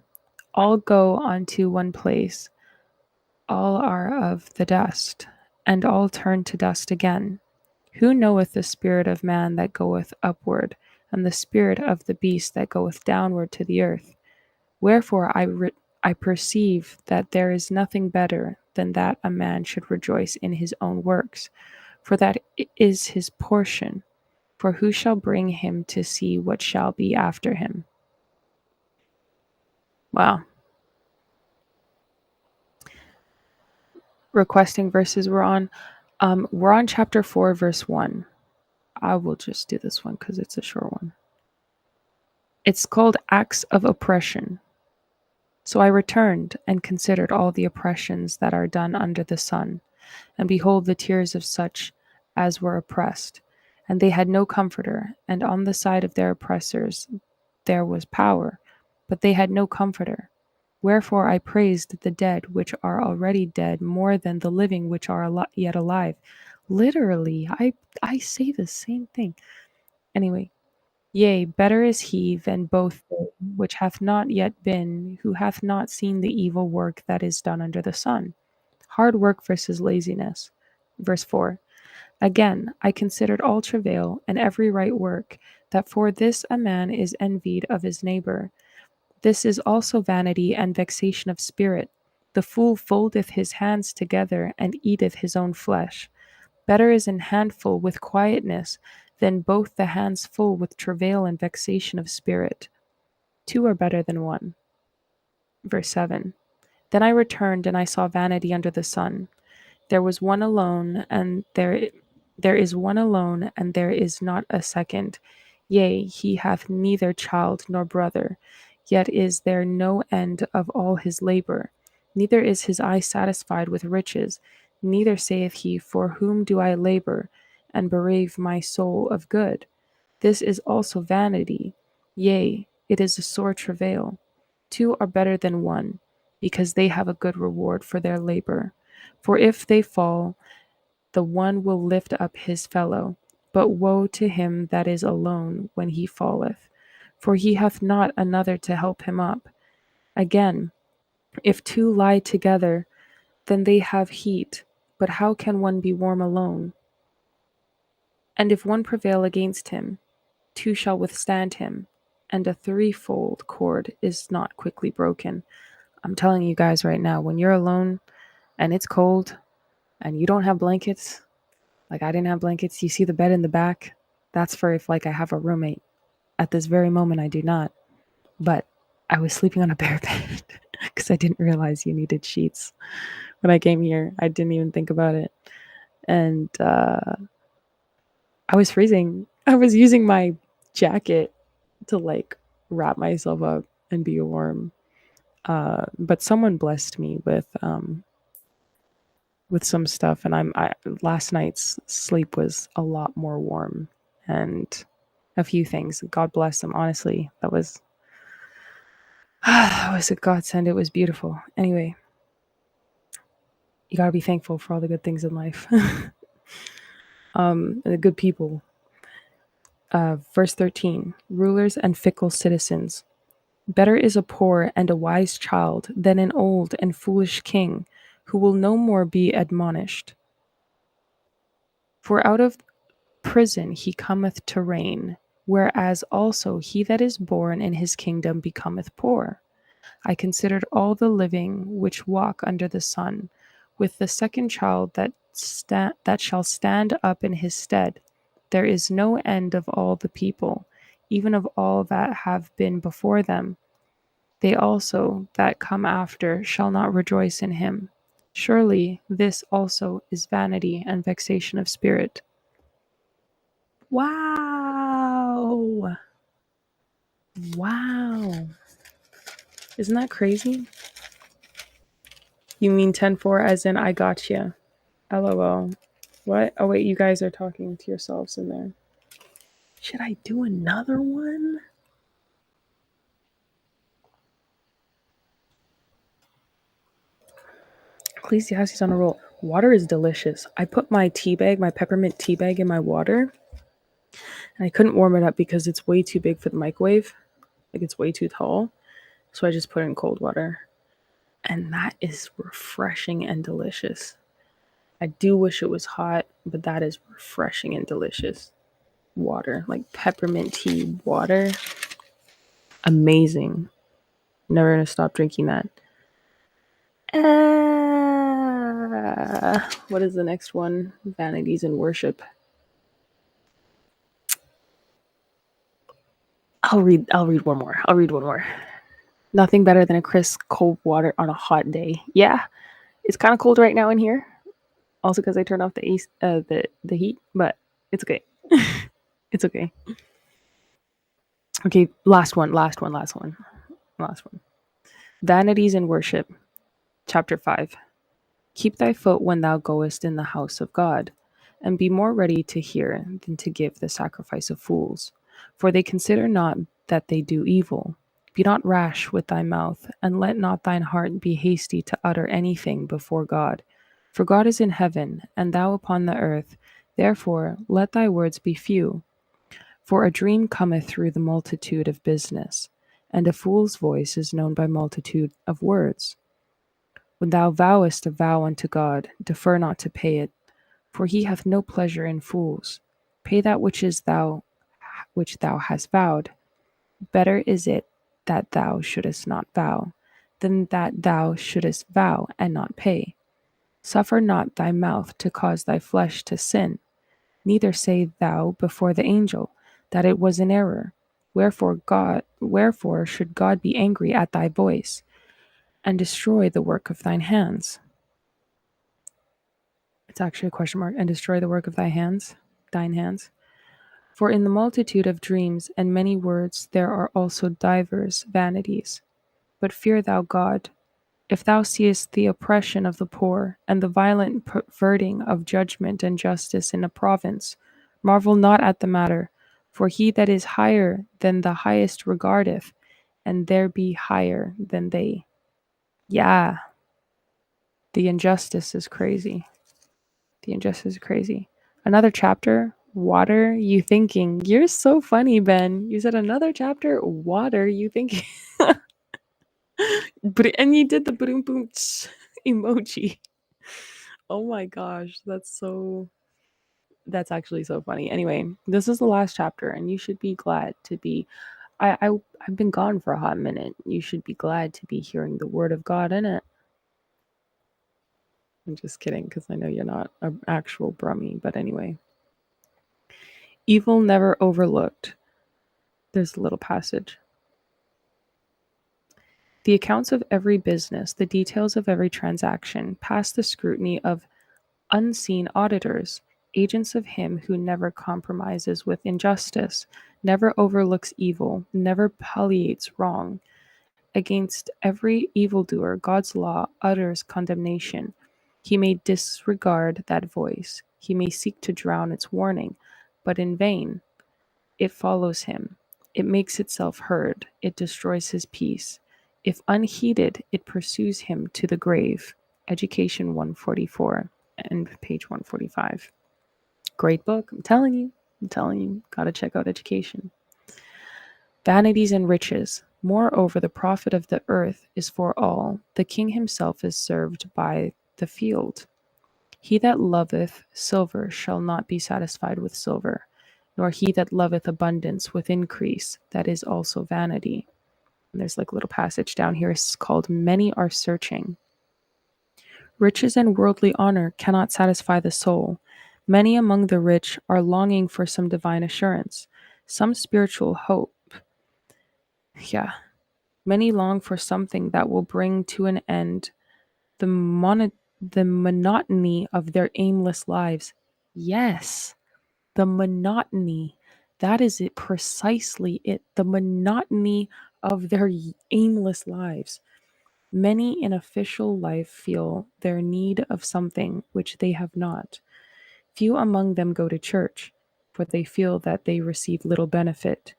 All go unto one place. All are of the dust, and all turn to dust again. Who knoweth the spirit of man that goeth upward, and the spirit of the beast that goeth downward to the earth? Wherefore I perceive that there is nothing better than that a man should rejoice in his own works, for that is his portion. For who shall bring him to see what shall be after him? Wow. Requesting verses we're on. We're on chapter 4, verse 1. I will just do this one because it's a short one. It's called Acts of Oppression. So I returned and considered all the oppressions that are done under the sun, and behold the tears of such as were oppressed, and they had no comforter, and on the side of their oppressors there was power, but they had no comforter. Wherefore I praised the dead which are already dead more than the living which are yet alive. Literally, I say the same thing. Anyway, yea, better is he than both they, which hath not yet been, who hath not seen the evil work that is done under the sun. Hard work versus laziness. Verse 4. Again, I considered all travail and every right work, that for this a man is envied of his neighbor. This is also vanity and vexation of spirit. The fool foldeth his hands together and eateth his own flesh. Better is an handful with quietness than both the hands full with travail and vexation of spirit. Two are better than one. Verse 7. Then I returned and I saw vanity under the sun. There was one alone, and there is one alone, and there is not a second. Yea, he hath neither child nor brother, yet is there no end of all his labor. Neither is his eye satisfied with riches, neither saith he, For whom do I labor, and bereave my soul of good? This is also vanity. Yea, it is a sore travail. Two are better than one, because they have a good reward for their labor. For if they fall, the one will lift up his fellow. But woe to him that is alone when he falleth, for he hath not another to help him up. Again, if two lie together, then they have heat, but how can one be warm alone? And if one prevail against him, two shall withstand him, and a threefold cord is not quickly broken. I'm telling you guys right now, when you're alone and it's cold and you don't have blankets, like I didn't have blankets, you see the bed in the back, that's for if like I have a roommate. At this very moment, I do not. But I was sleeping on a bare bed because I didn't realize you needed sheets. When I came here, I didn't even think about it. And I was freezing. I was using my jacket to like wrap myself up and be warm. But someone blessed me with some stuff, and last night's sleep was a lot more warm, and a few things. God bless them. Honestly, that was that was a godsend. It was beautiful. Anyway, you gotta be thankful for all the good things in life. And the good people. Verse 13: Rulers and fickle citizens. Better is a poor and a wise child than an old and foolish king who will no more be admonished. For out of prison he cometh to reign, whereas also he that is born in his kingdom becometh poor. I considered all the living which walk under the sun, with the second child that shall stand up in his stead. There is no end of all the people, even of all that have been before them. They also that come after shall not rejoice in him. Surely this also is vanity and vexation of spirit. Wow. Wow. Isn't that crazy? You mean 10-4 as in I gotcha. LOL. What? Oh, wait, you guys are talking to yourselves in there. Should I do another one? Ecclesiastes on a roll. Water is delicious. I put my tea bag, my peppermint tea bag, in my water, and I couldn't warm it up because it's way too big for the microwave. Like, it's way too tall. So I just put it in cold water. And that is refreshing and delicious. I do wish it was hot, but that is refreshing and delicious. Water, like peppermint tea water. Amazing. Never gonna stop drinking that. What is the next one? Vanities and worship. I'll read one more. Nothing better than a crisp cold water on a hot day. Yeah, it's kind of cold right now in here. Also because I turned off the the heat, but it's okay. It's okay. Okay, last one. Vanities and worship. Chapter 5. Keep thy foot when thou goest in the house of God, and be more ready to hear than to give the sacrifice of fools. For they consider not that they do evil. Be not rash with thy mouth, and let not thine heart be hasty to utter anything before God. For God is in heaven, and thou upon the earth. Therefore let thy words be few. For a dream cometh through the multitude of business, and a fool's voice is known by multitude of words. When thou vowest a vow unto God, defer not to pay it, for he hath no pleasure in fools. Pay that which thou hast vowed. Better is it that thou shouldest not vow, than that thou shouldest vow and not pay. Suffer not thy mouth to cause thy flesh to sin, neither say thou before the angel that it was an error. Wherefore should God be angry at thy voice, and destroy the work of thine hands? It's actually a question mark. And destroy the work of thine hands. For in the multitude of dreams and many words there are also divers vanities. But fear thou God. If thou seest the oppression of the poor, and the violent perverting of judgment and justice in a province, marvel not at the matter, for he that is higher than the highest regardeth, and there be higher than they. Yeah, the injustice is crazy. Another chapter, water, you thinking. You're so funny, Ben. You said another chapter, water, you thinking. And you did the boom boom emoji. Oh my gosh, that's actually so funny. Anyway, this is the last chapter, and you should be glad to be. I've been gone for a hot minute. You should be glad to be hearing the word of God in it. I'm just kidding, because I know you're not an actual Brummy, but anyway. Evil never overlooked. There's a little passage. The accounts of every business, the details of every transaction, pass the scrutiny of unseen auditors, agents of him who never compromises with injustice, never overlooks evil, never palliates wrong. Against every evildoer, God's law utters condemnation. He may disregard that voice. He may seek to drown its warning, but in vain. it follows him. It makes itself heard. It destroys his peace. If unheeded, it pursues him to the grave. Education 144 and page 145. Great book. I'm telling you. Gotta check out Education. Vanities and riches. Moreover, the profit of the earth is for all. The king himself is served by the field. He that loveth silver shall not be satisfied with silver, nor he that loveth abundance with increase. That is also vanity. And there's like a little passage down here. It's called Many Are Searching. Riches and worldly honor cannot satisfy the soul. Many among the rich are longing for some divine assurance, some spiritual hope. Yeah. Many long for something that will bring to an end the monotony of their aimless lives. Yes, the monotony. That is it, precisely it. The monotony of their aimless lives. Many in official life feel their need of something which they have not. Few among them go to church, for they feel that they receive little benefit.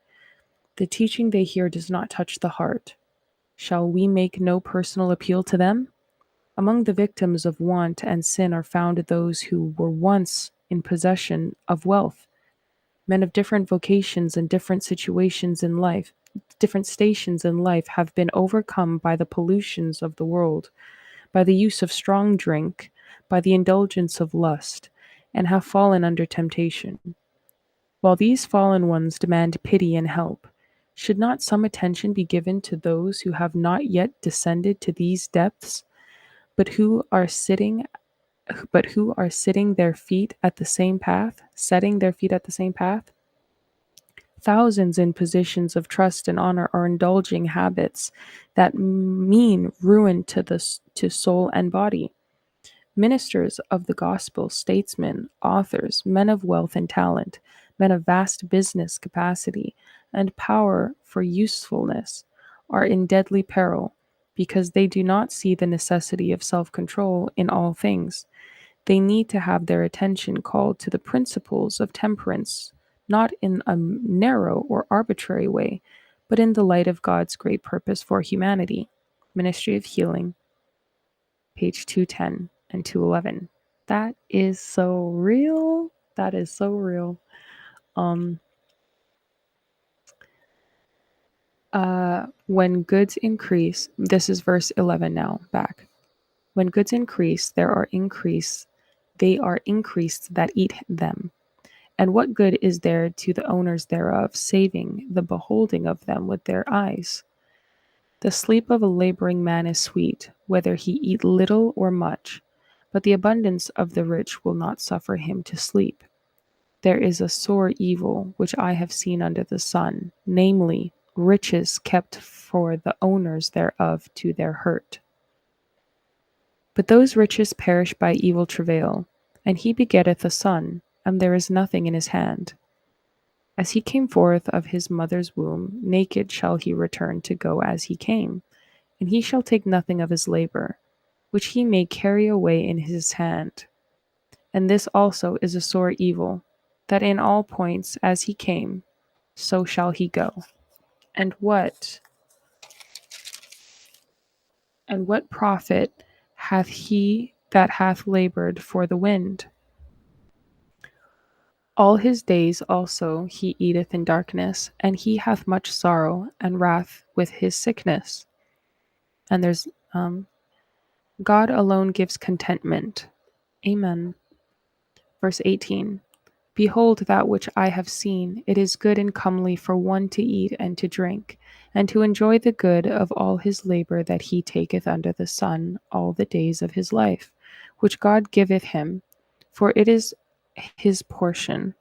The teaching they hear does not touch the heart. Shall we make no personal appeal to them? Among the victims of want and sin are found those who were once in possession of wealth, men of different vocations and different stations in life have been overcome by the pollutions of the world, by the use of strong drink, by the indulgence of lust, and have fallen under temptation. While these fallen ones demand pity and help, should not some attention be given to those who have not yet descended to these depths, but who are setting their feet at the same path? Thousands in positions of trust and honor are indulging habits that mean ruin to soul and body. Ministers of the gospel, statesmen, authors, men of wealth and talent, men of vast business capacity and power for usefulness are in deadly peril because they do not see the necessity of self-control in all things. They need to have their attention called to the principles of temperance, not in a narrow or arbitrary way, but in the light of God's great purpose for humanity. Ministry of Healing, page 210 and 211. That is so real. That is so real. When goods increase, this is verse 11 now, back. When goods increase, they are increased that eat them. And what good is there to the owners thereof, saving the beholding of them with their eyes? The sleep of a laboring man is sweet, whether he eat little or much, but the abundance of the rich will not suffer him to sleep. There is a sore evil which I have seen under the sun, namely, riches kept for the owners thereof to their hurt. But those riches perish by evil travail, and he begetteth a son, and there is nothing in his hand. As he came forth of his mother's womb, naked shall he return to go as he came, and he shall take nothing of his labor, which he may carry away in his hand. And this also is a sore evil, that in all points as he came, so shall he go. And what profit hath he that hath labored for the wind? All his days also he eateth in darkness, and he hath much sorrow and wrath with his sickness. And there's God alone gives contentment. Amen. Verse 18. Behold that which I have seen, it is good and comely for one to eat and to drink, and to enjoy the good of all his labor that he taketh under the sun all the days of his life, which God giveth him, for it is his portion.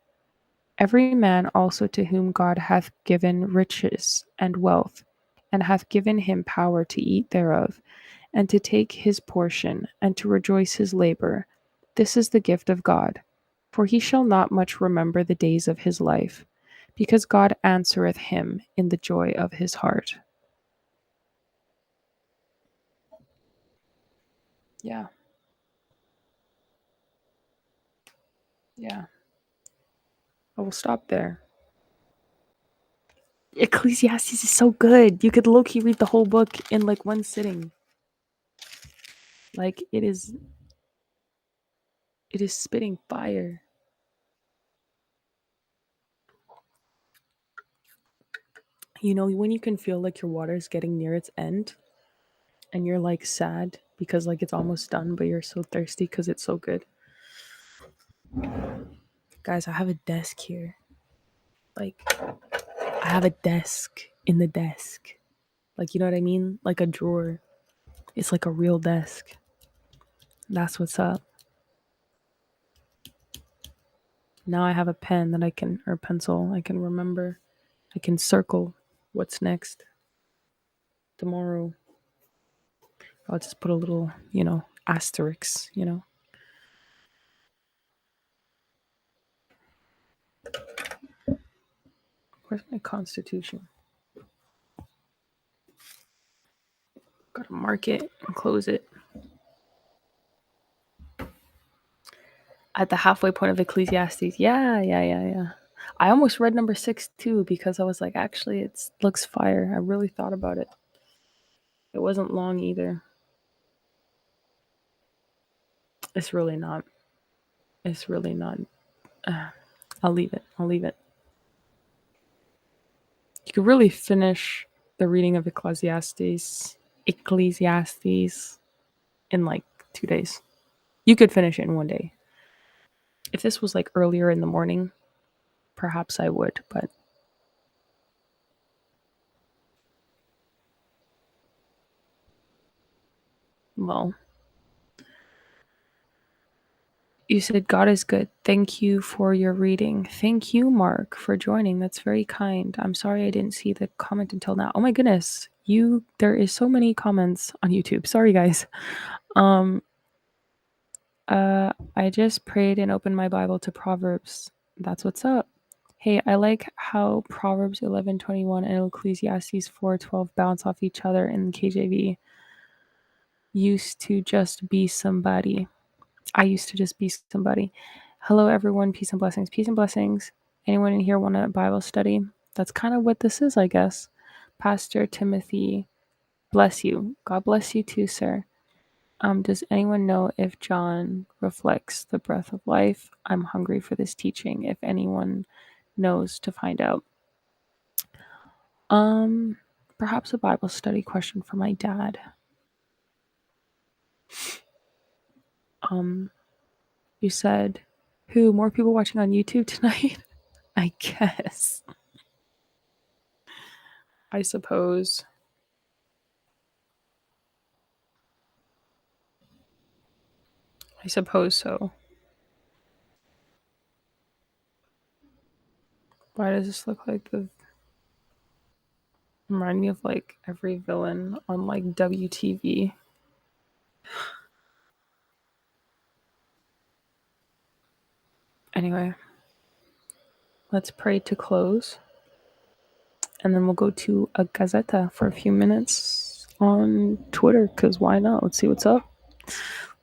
Every man also to whom God hath given riches and wealth, and hath given him power to eat thereof, and to take his portion, and to rejoice his labor, this is the gift of God. For he shall not much remember the days of his life, because God answereth him in the joy of his heart. Yeah. Yeah. I will stop there. Ecclesiastes is so good. You could low-key read the whole book in like one sitting. Like it is spitting fire. You know, when you can feel like your water is getting near its end and you're like sad because like it's almost done, but you're so thirsty because it's so good. Guys, I have a desk here. Like, I have a desk in the desk. Like, you know what I mean? Like a drawer. It's like a real desk. That's what's up. Now I have a pen that I can, or pencil, I can remember. I can circle what's next. Tomorrow, I'll just put a little, asterisk, Where's my constitution? Gotta mark it and close it. At the halfway point of Ecclesiastes. Yeah. I almost read number 6 too because I was like, actually, it looks fire. I really thought about it. It wasn't long either. It's really not. It's really not. I'll leave it. You could really finish the reading of Ecclesiastes in like 2 days. You could finish it in 1 day. If this was like earlier in the morning, perhaps I would, but well. You said God is good. Thank you for your reading. Thank you, Mark, for joining. That's very kind. I'm sorry I didn't see the comment until now. Oh my goodness. There is so many comments on YouTube. Sorry guys. I just prayed and opened my Bible to Proverbs. That's what's up. Hey, I like how Proverbs 11:21 and Ecclesiastes 4:12 bounce off each other in KJV. Used to just be somebody. I used to just be somebody. Hello, everyone. Peace and blessings. Peace and blessings. Anyone in here want a Bible study? That's kind of what this is, I guess. Pastor Timothy, bless you. God bless you too, sir. Does anyone know if John reflects the breath of life? I'm hungry for this teaching. If anyone knows, to find out. Perhaps a Bible study question for my dad. You said, who? More people watching on YouTube tonight? I guess. I suppose. I suppose so. Why does this look like remind me of like every villain on like WTV? Anyway, let's pray to close. And then we'll go to a Gazeta for a few minutes on Twitter, because why not? Let's see what's up.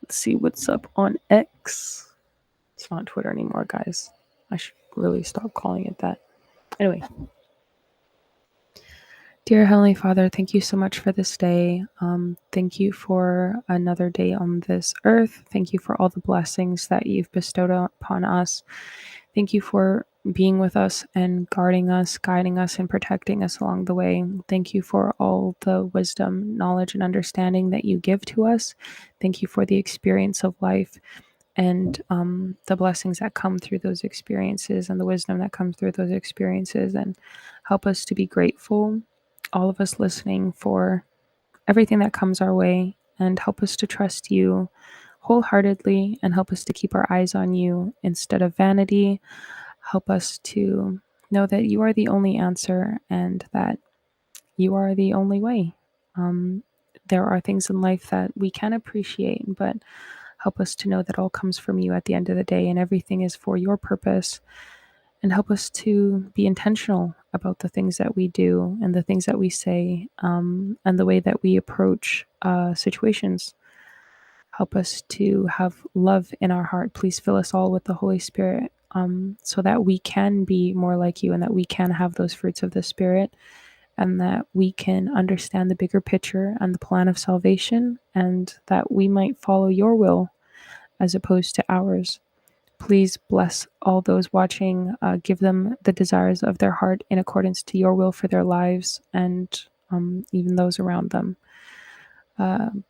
Let's see what's up on X. It's not Twitter anymore, guys. I should really stop calling it that. Anyway. Dear Heavenly Father, thank you so much for this day. Thank you for another day on this earth. Thank you for all the blessings that you've bestowed upon us. Thank you for being with us and guarding us, guiding us, and protecting us along the way. Thank you for all the wisdom, knowledge, and understanding that you give to us. Thank you for the experience of life and the blessings that come through those experiences and the wisdom that comes through those experiences, and help us to be grateful, all of us listening, for everything that comes our way, and help us to trust you wholeheartedly, and help us to keep our eyes on you instead of vanity. Help us to know that you are the only answer and that you are the only way. There are things in life that we can appreciate, but help us to know that all comes from you at the end of the day, and everything is for your purpose. And help us to be intentional about the things that we do and the things that we say, and the way that we approach situations. Help us to have love in our heart. Please fill us all with the Holy Spirit. so that we can be more like you and that we can have those fruits of the Spirit and that we can understand the bigger picture and the plan of salvation and that we might follow your will as opposed to ours. Please bless all those watching, give them the desires of their heart in accordance to your will for their lives and even those around them.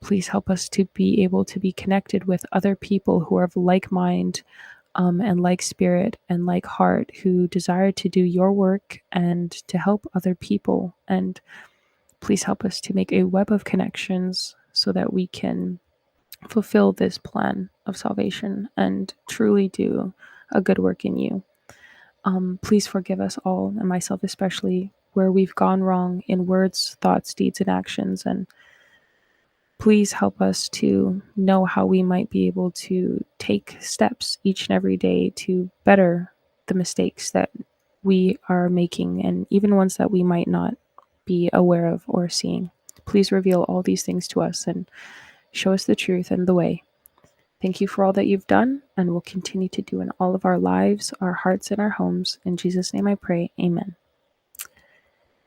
Please help us to be able to be connected with other people who are of like mind and like spirit and like heart, who desire to do your work and to help other people. And please help us to make a web of connections so that we can fulfill this plan of salvation and truly do a good work in you. Please forgive us all, and myself especially, where we've gone wrong in words, thoughts, deeds, and actions. And please help us to know how we might be able to take steps each and every day to better the mistakes that we are making, and even ones that we might not be aware of or seeing. Please reveal all these things to us and show us the truth and the way. Thank you for all that you've done and will continue to do in all of our lives, our hearts, and our homes. In Jesus' name I pray, amen.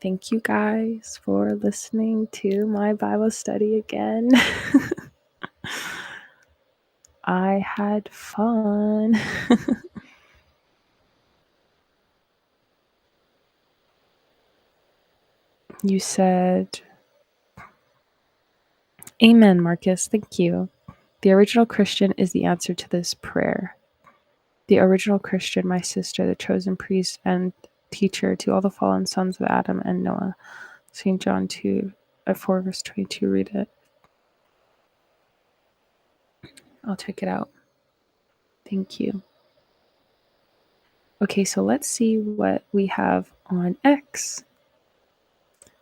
Thank you guys for listening to my Bible study again. I had fun. You said, amen, Marcus. Thank you. The original Christian is the answer to this prayer. The original Christian, my sister, the chosen priest and teacher to all the fallen sons of Adam and Noah. St. John 2 at 4 verse 22. Read it. I'll check it out. Thank you. Okay, so let's see what we have on X.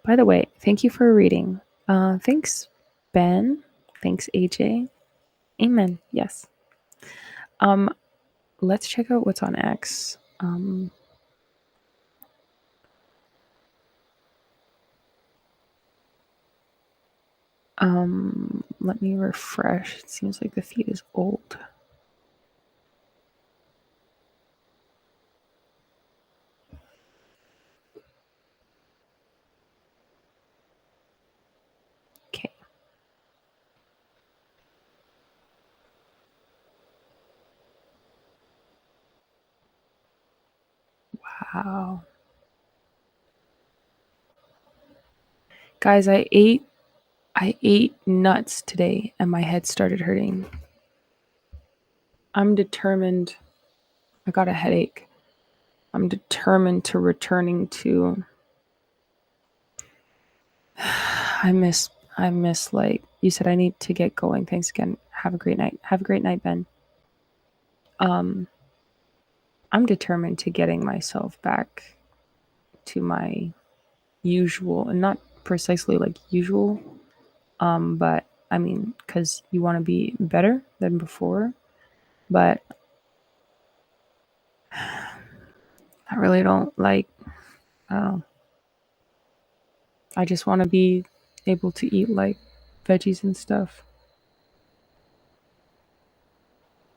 By the way, thank you for reading. Thanks, Ben. Thanks, AJ. Amen. Yes. Let's check out what's on X. Let me refresh. It seems like the feed is old. Okay. Wow. Guys, I ate nuts today and my head started hurting. I'm determined. I got a headache. I'm determined to returning to. I miss like you said. I need to get going. Thanks again. Have a great night. Have a great night, Ben. I'm determined to getting myself back to my usual, and not precisely like usual, but I mean, because you want to be better than before, but I really don't like. I just want to be able to eat like veggies and stuff.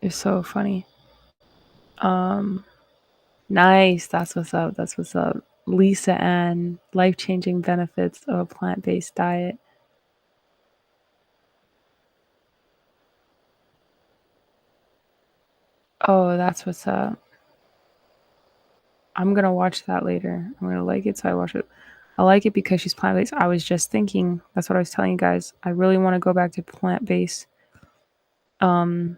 It's so funny. Nice. That's what's up. That's what's up. Lisa Ann, life-changing benefits of a plant-based diet. Oh, that's what's up. I'm gonna watch that later. I'm gonna like it, so I watch it. I like it because she's plant-based. I was just thinking, that's what I was telling you guys. I really want to go back to plant-based diet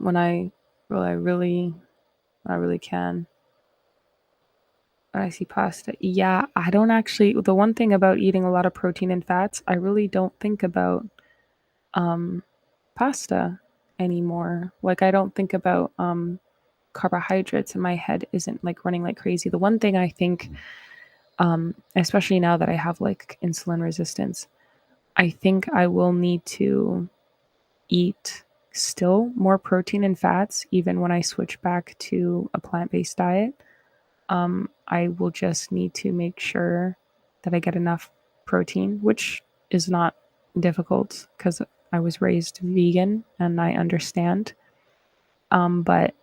when I really can. When I see pasta. Yeah, I don't actually, the one thing about eating a lot of protein and fats, I really don't think about pasta anymore. Like I don't think about carbohydrates, and my head isn't like running like crazy. The one thing I think, especially now that I have like insulin resistance, I think I will need to eat still more protein and fats even when I switch back to a plant-based diet. I will just need to make sure that I get enough protein, which is not difficult because I was raised vegan and I understand. But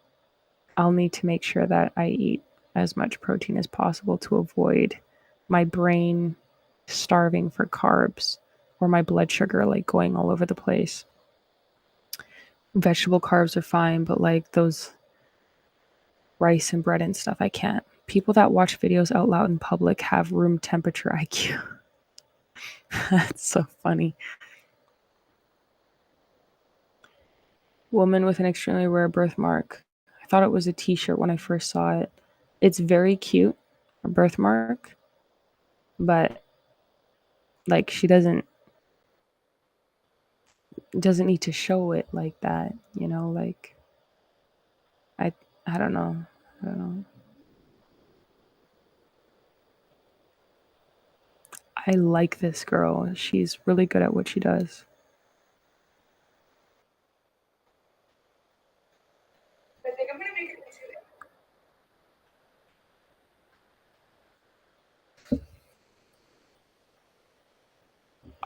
I'll need to make sure that I eat as much protein as possible to avoid my brain starving for carbs or my blood sugar like going all over the place. Vegetable carbs are fine, but like those rice and bread and stuff, I can't. People that watch videos out loud in public have room temperature IQ. That's so funny. Woman with an extremely rare birthmark. I thought it was a t-shirt when I first saw it. It's very cute, a birthmark, but like she doesn't need to show it like that, you know, like I I don't know. I don't know. I like this girl. She's really good at what she does. I think I'm gonna make it into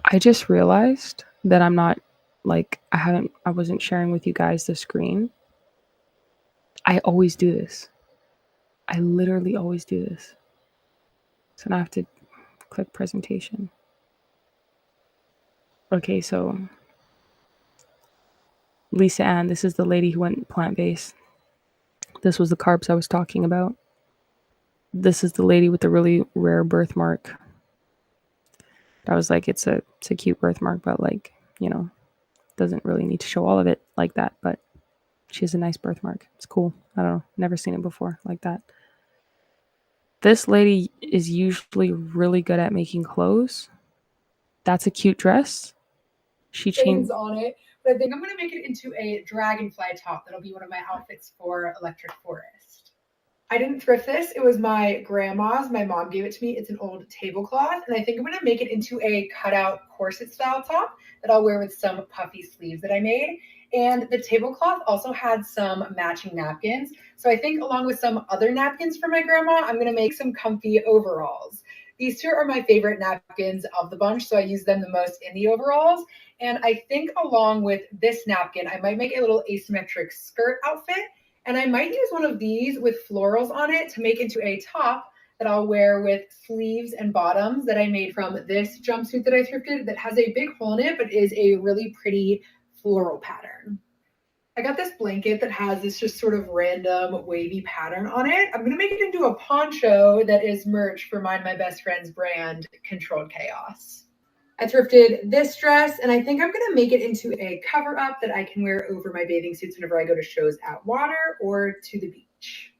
I just realized that I'm not like I wasn't sharing with you guys the screen. I always do this. I literally always do this. So now I have to click presentation. Okay, so Lisa Ann, this is the lady who went plant-based. This was the carbs I was talking about. This is the lady with the really rare birthmark. I was like, it's a cute birthmark, but like, you know, doesn't really need to show all of it like that. But she has a nice birthmark. It's cool. I don't know. Never seen it before like that. This lady is usually really good at making clothes. That's a cute dress. She changed on it, but I think I'm gonna make it into a dragonfly top. That'll be one of my outfits for Electric Forest. I didn't thrift this. It was my grandma's. My mom gave it to me. It's an old tablecloth, and I think I'm gonna make it into a cutout corset style top that I'll wear with some puffy sleeves that I made. And the tablecloth also had some matching napkins. So I think along with some other napkins for my grandma, I'm gonna make some comfy overalls. These two are my favorite napkins of the bunch, so I use them the most in the overalls. And I think along with this napkin, I might make a little asymmetric skirt outfit. And I might use one of these with florals on it to make into a top that I'll wear with sleeves and bottoms that I made from this jumpsuit that I thrifted that has a big hole in it, but is a really pretty floral pattern. I got this blanket that has this just sort of random wavy pattern on it. I'm gonna make it into a poncho that is merch for my best friend's brand, Controlled Chaos. I thrifted this dress, and I think I'm gonna make it into a cover up that I can wear over my bathing suits whenever I go to shows at water or to the beach.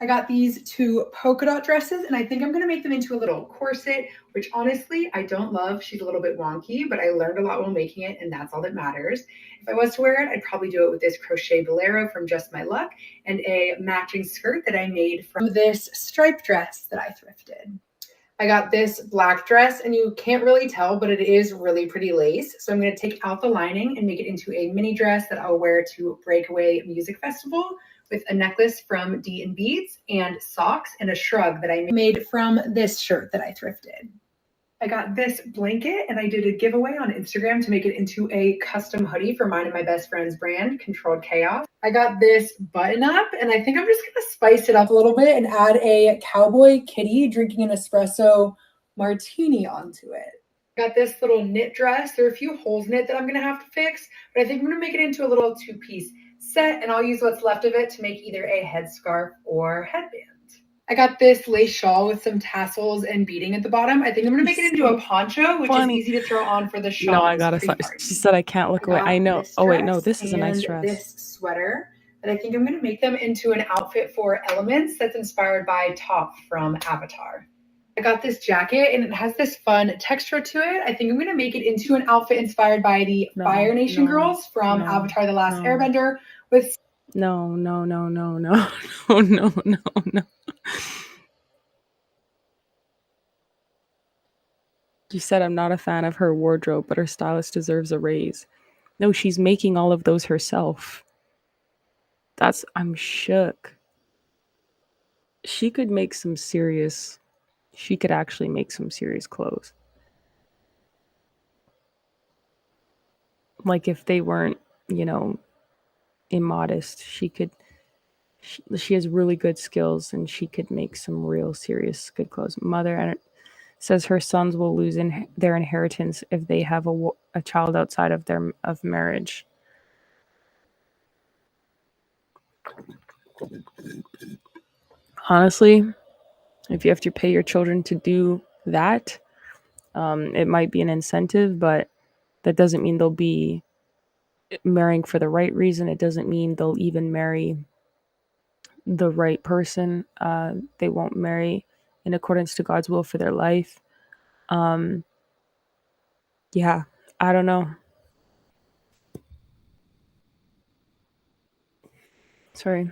I got these two polka dot dresses, and I think I'm gonna make them into a little corset, which honestly I don't love. She's a little bit wonky, but I learned a lot while making it, and that's all that matters. If I was to wear it, I'd probably do it with this crochet bolero from Just My Luck and a matching skirt that I made from this striped dress that I thrifted. I got this black dress, and you can't really tell, but it is really pretty lace. So I'm going to take out the lining and make it into a mini dress that I'll wear to Breakaway Music Festival with a necklace from D and Beads and socks and a shrug that I made from this shirt that I thrifted. I got this blanket, and I did a giveaway on Instagram to make it into a custom hoodie for mine and my best friend's brand, Controlled Chaos. I got this button up, and I think I'm just gonna spice it up a little bit and add a cowboy kitty drinking an espresso martini onto it. Got this little knit dress. There are a few holes in it that I'm gonna have to fix, but I think I'm gonna make it into a little two-piece set, and I'll use what's left of it to make either a headscarf or headband. I got this lace shawl with some tassels and beading at the bottom. I think I'm gonna make it into a poncho, which funny. is easy to throw on for the No, I shops gotta stop. She said I can't look away. I know. Oh wait, no, this is a nice dress. This sweater, and I think I'm gonna make them into an outfit for Elements that's inspired by Toph from Avatar. I got this jacket, and it has this fun texture to it. I think I'm gonna make it into an outfit inspired by the Fire Nation girls from Avatar: The Last Airbender with no, no, no, no, no, no, no, no, no. You said I'm not a fan of her wardrobe, but her stylist deserves a raise. No, she's making all of those herself. I'm shook. She could make some serious, she could actually make some serious clothes. Like if they weren't, you know, immodest, she could She has really good skills and she could make some real serious good clothes. Mother says her sons will lose their inheritance if they have a child outside of marriage. Honestly, if you have to pay your children to do that, it might be an incentive, but that doesn't mean they'll be marrying for the right reason. It doesn't mean they'll even marry the right person. They won't marry in accordance to God's will for their life. Yeah, I don't know. Sorry.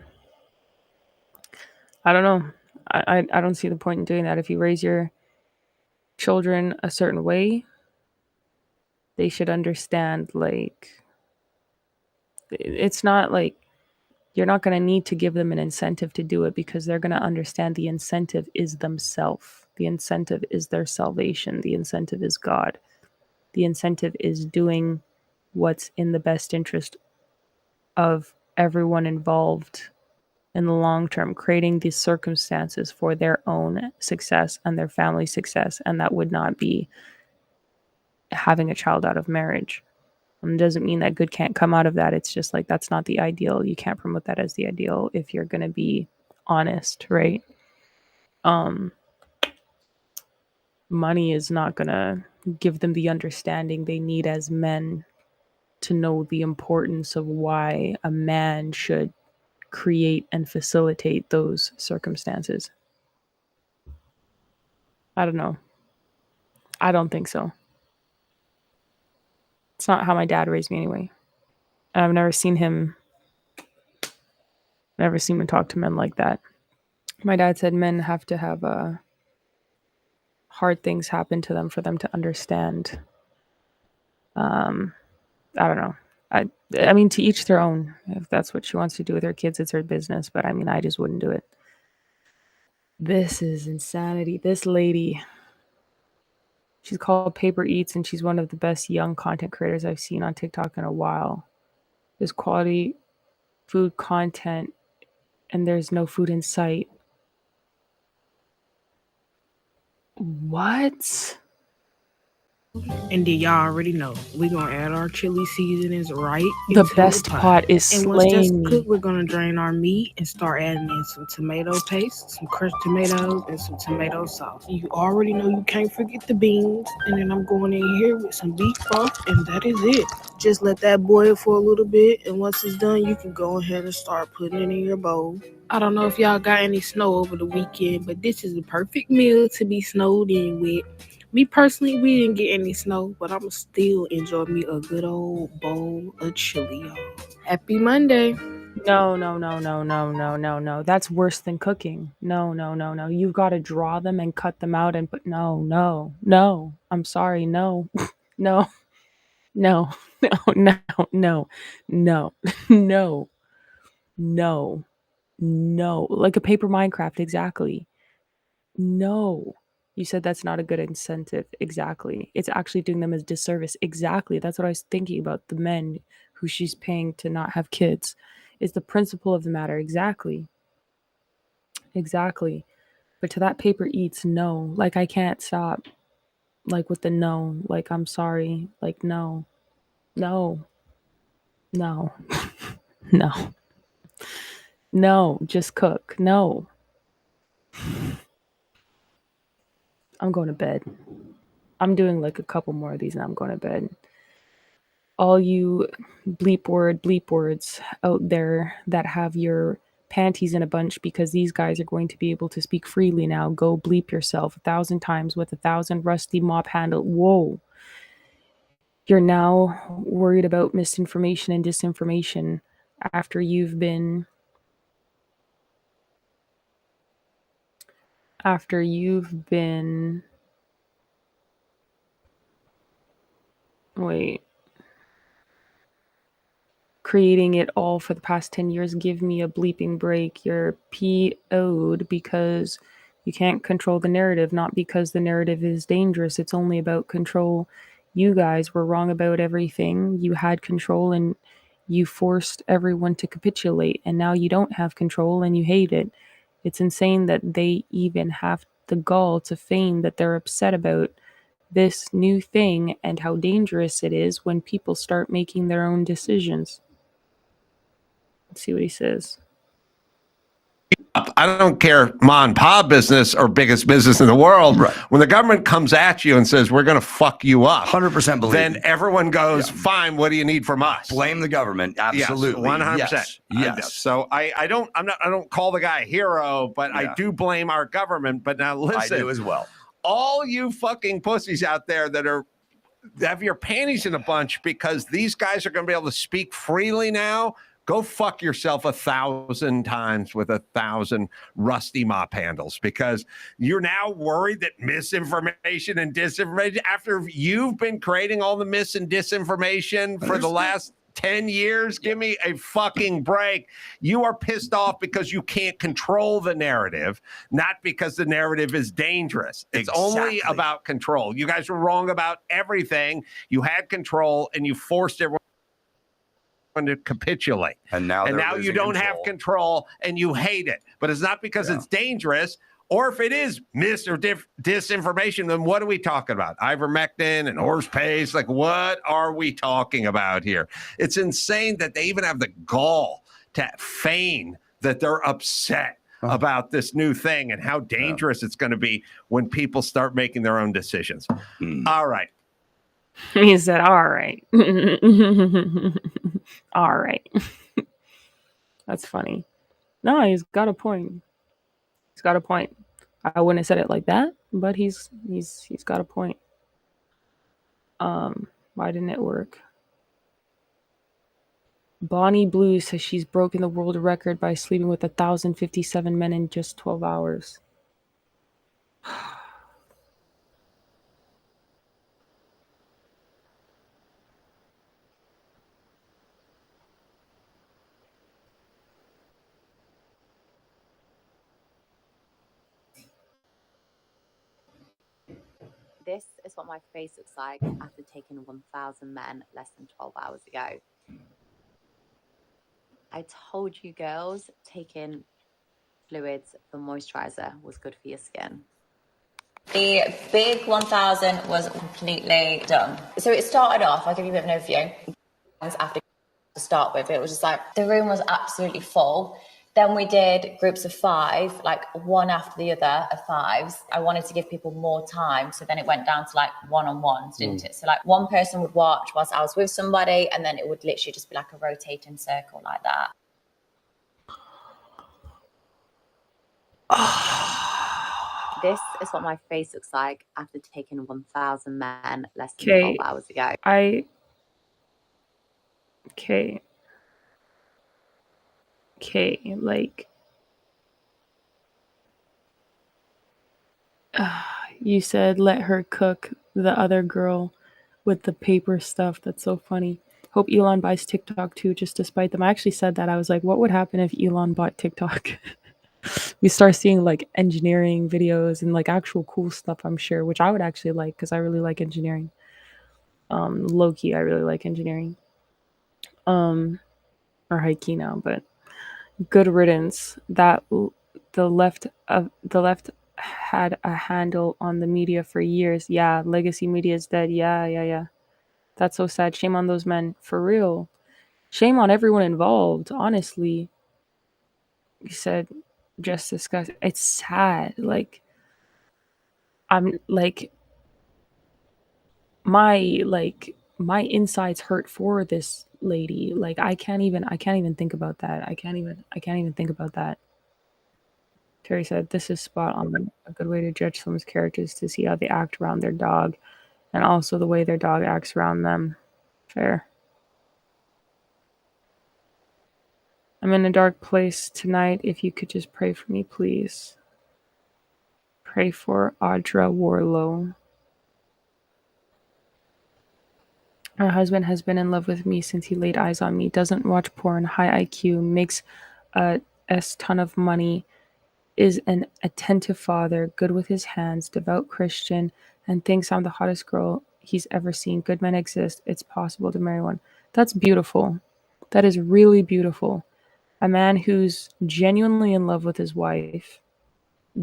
I don't know. I don't see the point in doing that. If you raise your children a certain way, they should understand, like, it's not like you're not going to need to give them an incentive to do it, because they're going to understand the incentive is themselves. The incentive is their salvation. The incentive is God. The incentive is doing what's in the best interest of everyone involved in the long term, creating these circumstances for their own success and their family success. And that would not be having a child out of marriage. It doesn't mean that good can't come out of that. It's just like, that's not the ideal. You can't promote that as the ideal if you're going to be honest, right? Money is not going to give them the understanding they need as men to know the importance of why a man should create and facilitate those circumstances. I don't know. I don't think so. It's not how my dad raised me anyway. And I've never seen him talk to men like that. My dad said men have to have hard things happen to them for them to understand. I don't know. I mean, to each their own. If that's what she wants to do with her kids, it's her business. But I mean, I just wouldn't do it. This is insanity. This lady, she's called Paper Eats, and she's one of the best young content creators I've seen on TikTok in a while. There's quality food content, and there's no food in sight. What? And then y'all already know we're gonna add our chili seasonings right The into best pot. part is And once that's slaying cooked, me. we're gonna drain our meat and start adding in some tomato paste, some crushed tomatoes, and some tomato sauce. You already know you can't forget the beans. And then I'm going in here with some beef broth, and that is it. Just let that boil for a little bit, and once it's done, you can go ahead and start putting it in your bowl. I don't know if y'all got any snow over the weekend, but this is the perfect meal to be snowed in with. Me personally, we didn't get any snow, but I'ma still enjoy me a good old bowl of chili, y'all. Happy Monday. No. That's worse than cooking. No. You've got to draw them and cut them out and put no. I'm sorry, no. No. No. No. Like a paper Minecraft, exactly. No. You said that's not a good incentive. Exactly. It's actually doing them a disservice. Exactly. That's what I was thinking about. The men who she's paying to not have kids. Is the principle of the matter. Exactly. But to that Paper Eats, no. Like, I can't stop. Like, with the no. Like, I'm sorry. Like, no. No. No. Just cook. No. I'm going to bed. I'm doing like a couple more of these and I'm going to bed. All you bleep words out there that have your panties in a bunch because these guys are going to be able to speak freely now. Go bleep yourself 1,000 times with 1,000 rusty mop handle. Whoa. You're now worried about misinformation and disinformation after you've been creating it all for the past 10 years. Give me a bleeping break. You're PO'd because you can't control the narrative, not because the narrative is dangerous. It's only about control. You guys were wrong about everything. You had control and You forced everyone to capitulate, and now you don't have control and you hate it. It's insane that they even have the gall to feign that they're upset about this new thing and how dangerous it is when people start making their own decisions. Let's see what he says. I don't care, ma and pa business or biggest business in the world. Right. When the government comes at you and says, we're going to fuck you up, 100% believe then me. everyone goes, Yeah. fine, what do you need from us? Blame the government. Absolutely. Yes, 100%. Yes. Yes. So I don't call the guy a hero, but I Yeah. do blame our government. But now listen, I do as well. all you fucking pussies out there that have your panties in a bunch because these guys are going to be able to speak freely now. Go fuck yourself 1,000 times with 1,000 rusty mop handles, because you're now worried that misinformation and disinformation, after you've been creating all the mis and disinformation for the last 10 years, give me a fucking break. You are pissed off because you can't control the narrative, not because the narrative is dangerous. It's only about control. You guys were wrong about everything. You had control and you forced everyone to capitulate. And now you don't have control and you hate it. But it's not because it's dangerous, or if it is mis or disinformation, then what are we talking about? Ivermectin and horse paste? Like, what are we talking about here? It's insane that they even have the gall to feign that they're upset about this new thing and how dangerous it's going to be when people start making their own decisions. All right. He said, all right. All right. That's funny. No, he's got a point. He's got a point. I wouldn't have said it like that, but he's got a point. Why didn't it work? Bonnie Blue says she's broken the world record by sleeping with 1,057 men in just 12 hours. This is what my face looks like after taking 1,000 men less than 12 hours ago. I told you girls, taking fluids for moisturizer was good for your skin. The big 1,000 was completely done. So it started off, I'll give you a bit of an overview. After to start with, it was just like the room was absolutely full. Then we did groups of 5, like one after the other of 5s. I wanted to give people more time, so then it went down to like one-on-ones, didn't it? So like one person would watch whilst I was with somebody, and then it would literally just be like a rotating circle like that. This is what my face looks like after taking 1,000 men less than 12 hours ago. Like, you said let her cook the other girl with the paper stuff. That's so funny. Hope Elon buys TikTok too, just to spite them. I actually said that. I was like, what would happen if Elon bought TikTok? We start seeing like engineering videos and like actual cool stuff, I'm sure, which I would actually like because I really like engineering. Low-key, I really like engineering. Or high-key now, but good riddance. That the left had a handle on the media for years. Yeah, legacy media is dead. Yeah. That's so sad. Shame on those men, for real. Shame on everyone involved, honestly. You said just discuss. It's sad. Like, I'm like my insides hurt for this lady. Like, I can't even think about that. I can't even think about that. Terry said, this is spot on. A good way to judge someone's characters to see how they act around their dog, and also the way their dog acts around them. Fair. I'm in a dark place tonight. If you could just pray for me, please. Pray for Audra Warlow. My husband has been in love with me since he laid eyes on me. Doesn't watch porn, high IQ, makes a ton of money, is an attentive father, good with his hands, devout Christian, and thinks I'm the hottest girl he's ever seen. Good men exist. It's possible to marry one. That's beautiful. That is really beautiful. A man who's genuinely in love with his wife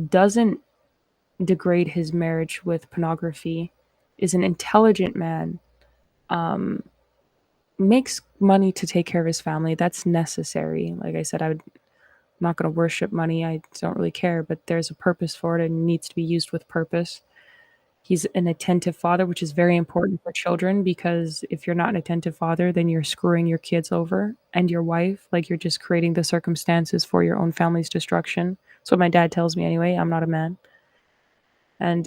doesn't degrade his marriage with pornography, is an intelligent man, um, makes money to take care of his family. That's necessary. Like I said, I'm not going to worship money. I don't really care, but there's a purpose for it and it needs to be used with purpose. He's an attentive father, which is very important for children because if you're not an attentive father, then you're screwing your kids over and your wife. Like you're just creating the circumstances for your own family's destruction. That's what my dad tells me anyway. I'm not a man. And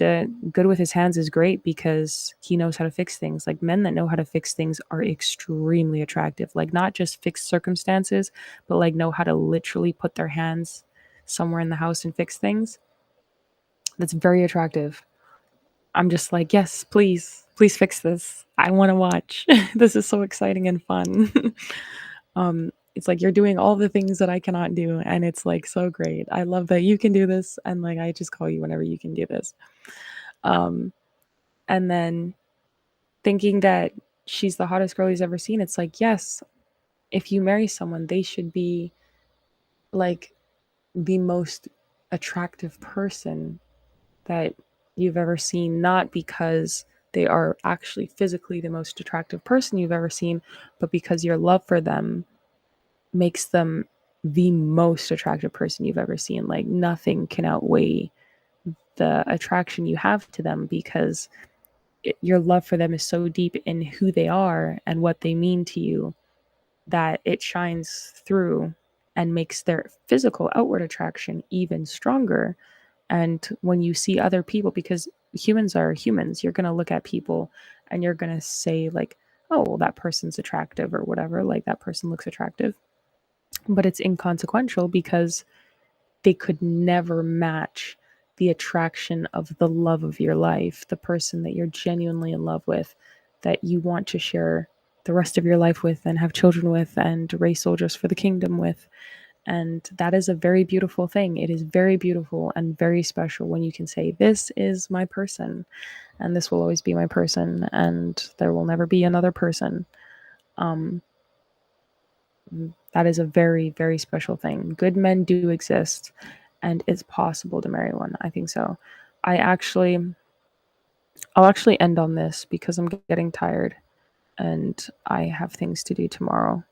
good with his hands is great because he knows how to fix things. Like men that know how to fix things are extremely attractive. Like not just fix circumstances, but like know how to literally put their hands somewhere in the house and fix things. That's very attractive. I'm just like, yes, please fix this. I want to watch. This is so exciting and fun. It's like you're doing all the things that I cannot do, and it's like so great. I love that you can do this, and like I just call you whenever you can do this. And then thinking that she's the hottest girl he's ever seen, it's like, yes, if you marry someone, they should be like the most attractive person that you've ever seen, not because they are actually physically the most attractive person you've ever seen, but because your love for them makes them the most attractive person you've ever seen. Like nothing can outweigh the attraction you have to them because your love for them is so deep in who they are and what they mean to you that it shines through and makes their physical outward attraction even stronger. And when you see other people, because humans are humans, you're going to look at people and you're going to say like, oh, well, that person's attractive or whatever, like that person looks attractive. But it's inconsequential because they could never match the attraction of the love of your life, the person that you're genuinely in love with, that you want to share the rest of your life with and have children with and raise soldiers for the kingdom with. And that is a very beautiful thing. It is very beautiful and very special when you can say, this is my person and this will always be my person and there will never be another person. That is a very, very special thing. Good men do exist and it's possible to marry one. I think so. I'll actually end on this because I'm getting tired and I have things to do tomorrow.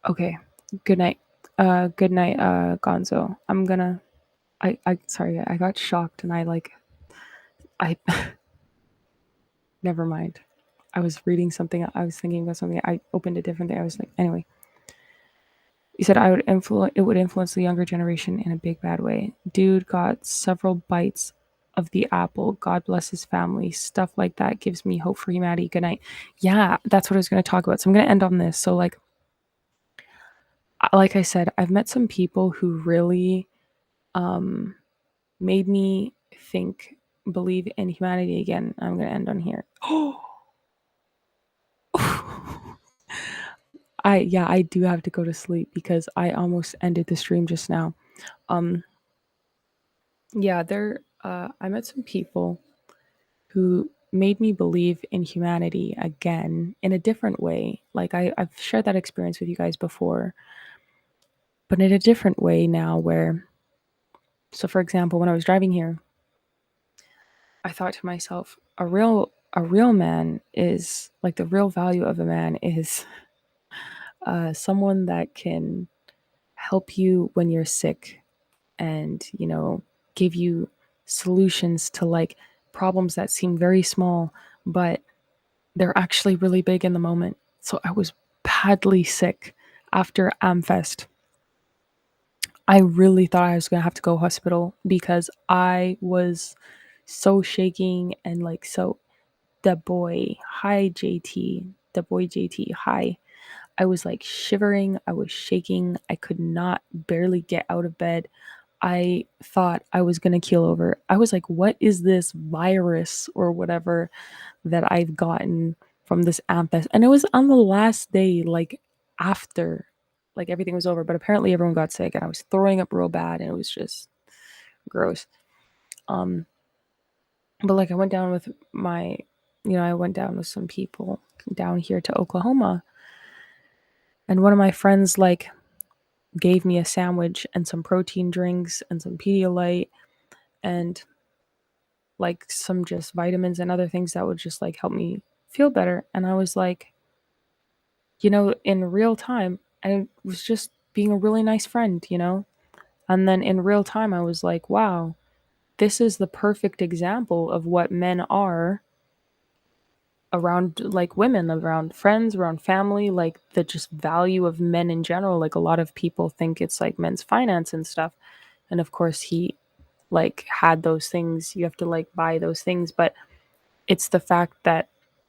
Okay. Good night. Good night, Gonzo. Sorry, I got shocked and I never mind. I was reading something. I was thinking about something. I opened a different thing. I was like, anyway. You said it would influence the younger generation in a big bad way. Dude got several bites of the apple. God bless his family. Stuff like that gives me hope for humanity. Good night. Yeah, that's what I was going to talk about. So I'm going to end on this. So like I said, I've met some people who really made me believe in humanity again. I'm going to end on here. I do have to go to sleep because I almost ended the stream just now. I met some people who made me believe in humanity again in a different way. Like I've shared that experience with you guys before, but in a different way now so for example, when I was driving here, I thought to myself, a real man is like the real value of a man is someone that can help you when you're sick and, give you solutions to like problems that seem very small, but they're actually really big in the moment. So I was badly sick after Amfest. I really thought I was going to have to go hospital because I was so shaking and like so the boy JT, hi. I was like shivering, I was shaking, I could not barely get out of bed. I thought I was going to keel over. I was like, what is this virus or whatever that I've gotten from this amethyst? And it was on the last day, like after like everything was over, but apparently everyone got sick and I was throwing up real bad and it was just gross. But like I went down with I went down with some people down here to Oklahoma, and one of my friends like gave me a sandwich and some protein drinks and some Pedialyte and like some just vitamins and other things that would just like help me feel better. And I was like, in real time, I was just being a really nice friend, And then in real time, I was like, wow, this is the perfect example of what men are around like women, around friends, around family, like the just value of men in general. Like a lot of people think it's like men's finance and stuff. And of course he like had those things. You have to like buy those things, but it's the fact that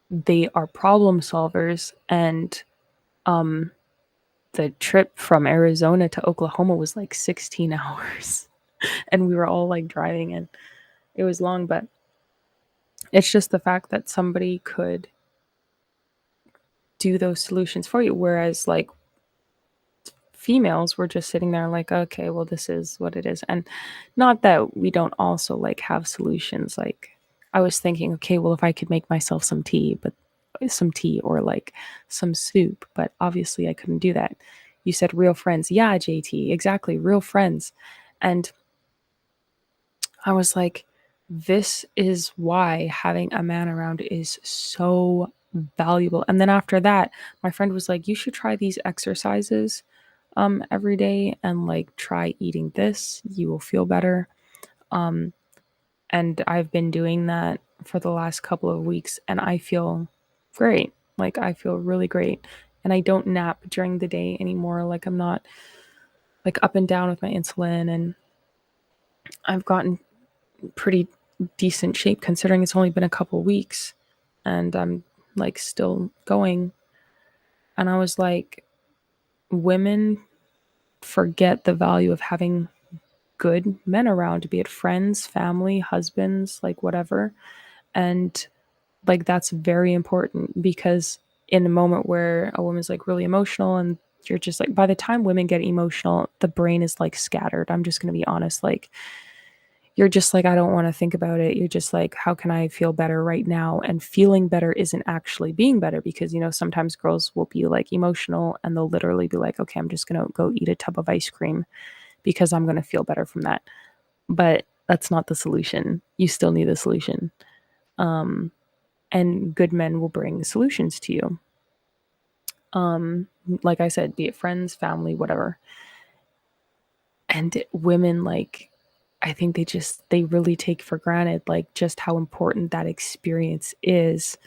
they are problem solvers. And the trip from Arizona to Oklahoma was like 16 hours. And we were all like driving and it was long, but it's just the fact that somebody could do those solutions for you. Whereas like females were just sitting there like, okay, well, this is what it is. And not that we don't also like have solutions. Like I was thinking, okay, well, if I could make myself some tea or like some soup, but obviously I couldn't do that. You said real friends. Yeah, JT, exactly. Real friends. And I was like, this is why having a man around is so valuable. And then after that, my friend was like, you should try these exercises every day and like try eating this. You will feel better. And I've been doing that for the last couple of weeks and I feel great. Like I feel really great. And I don't nap during the day anymore. Like I'm not like up and down with my insulin, and I've gotten pretty decent shape considering it's only been a couple weeks and I'm like still going. And I was like, women forget the value of having good men around, be it friends, family, husbands, like whatever. And like that's very important, because in a moment where a woman's like really emotional and you're just like, by the time women get emotional, the brain is like scattered. I'm just going to be honest. Like you're just like, I don't want to think about it. You're just like, how can I feel better right now? And feeling better isn't actually being better, because, sometimes girls will be like emotional and they'll literally be like, okay, I'm just going to go eat a tub of ice cream because I'm going to feel better from that. But that's not the solution. You still need the solution. And good men will bring solutions to you. Like I said, be it friends, family, whatever. And women, like, I think they really take for granted, like, just how important that experience is.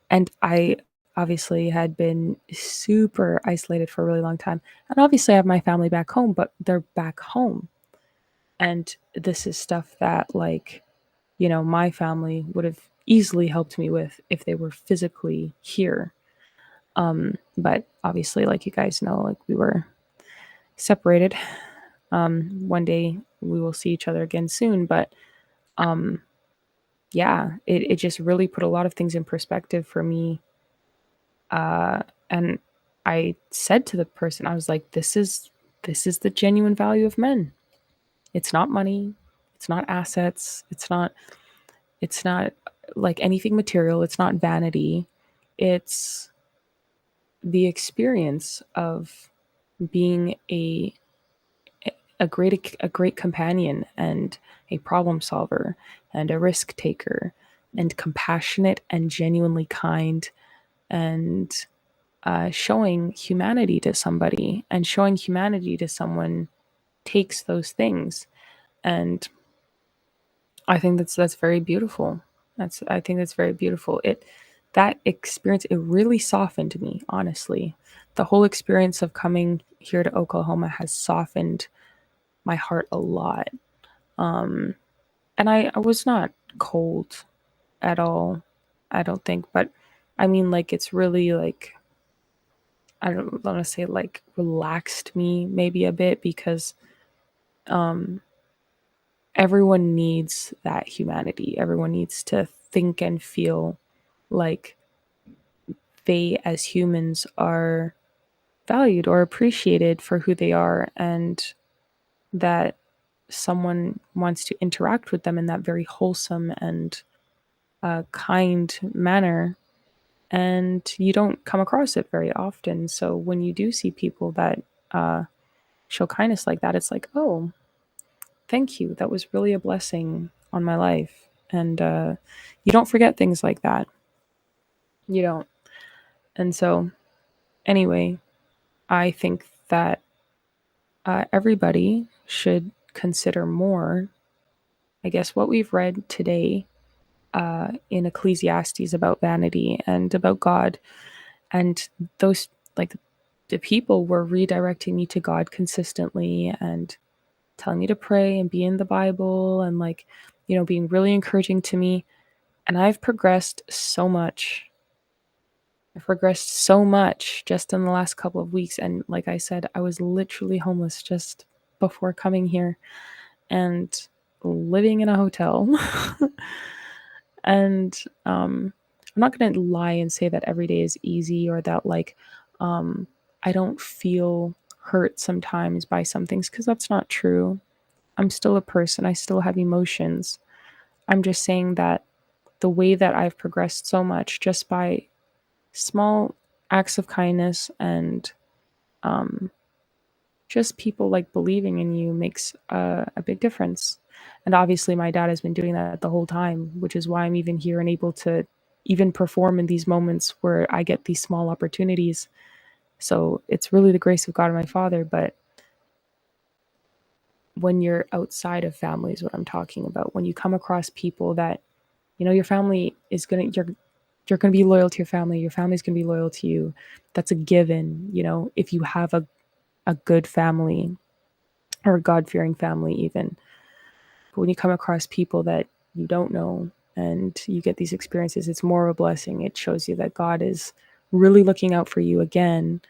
And I obviously had been super isolated for a really long time. And obviously I have my family back home, but they're back home. And this is stuff that, like, my family would have easily helped me with if they were physically here. But obviously, like you guys know, like we were separated. One day we will see each other again soon, but yeah, it just really put a lot of things in perspective for me. And I said to the person, I was like, this is the genuine value of men. It's not money, it's not assets, it's not like anything material, it's not vanity. It's the experience of being a great companion and a problem solver and a risk taker and compassionate and genuinely kind, and showing humanity to somebody, and showing humanity to someone takes those things. And I think that's very beautiful. I think that's very beautiful. That experience, it really softened me, honestly. The whole experience of coming here to Oklahoma has softened my heart a lot. And I was not cold at all, I don't think. But I mean, like, it's really like, I don't want to say like relaxed me maybe a bit, because everyone needs that humanity. Everyone needs to think and feel like they as humans are valued or appreciated for who they are, and that someone wants to interact with them in that very wholesome and kind manner. And you don't come across it very often. So when you do see people that show kindness like that, it's like, oh, thank you. That was really a blessing on my life. And you don't forget things like that. You don't. And so, anyway, I think that everybody should consider more, I guess, what we've read today in Ecclesiastes about vanity and about God. And those, like, the people were redirecting me to God consistently and telling me to pray and be in the Bible and, like, you know, being really encouraging to me. And I've progressed so much. I've progressed so much just in the last couple of weeks. And like I said, I was literally homeless just before coming here and living in a hotel. And I'm not going to lie and say that every day is easy, or that, like, I don't feel hurt sometimes by some things, because that's not true. I'm still a person. I still have emotions. I'm just saying that the way that I've progressed so much just by small acts of kindness and just people, like, believing in you makes a big difference. And obviously my dad has been doing that the whole time, which is why I'm even here and able to even perform in these moments where I get these small opportunities. So it's really the grace of God and my father. But when you're outside of family is what I'm talking about. When you come across people that, you know, your family is going to, you're going to be loyal to your family. Your family's going to be loyal to you. That's a given, you know, if you have a good family or a God-fearing family even. But when you come across people that you don't know and you get these experiences, it's more of a blessing. It shows you that God is really looking out for you again.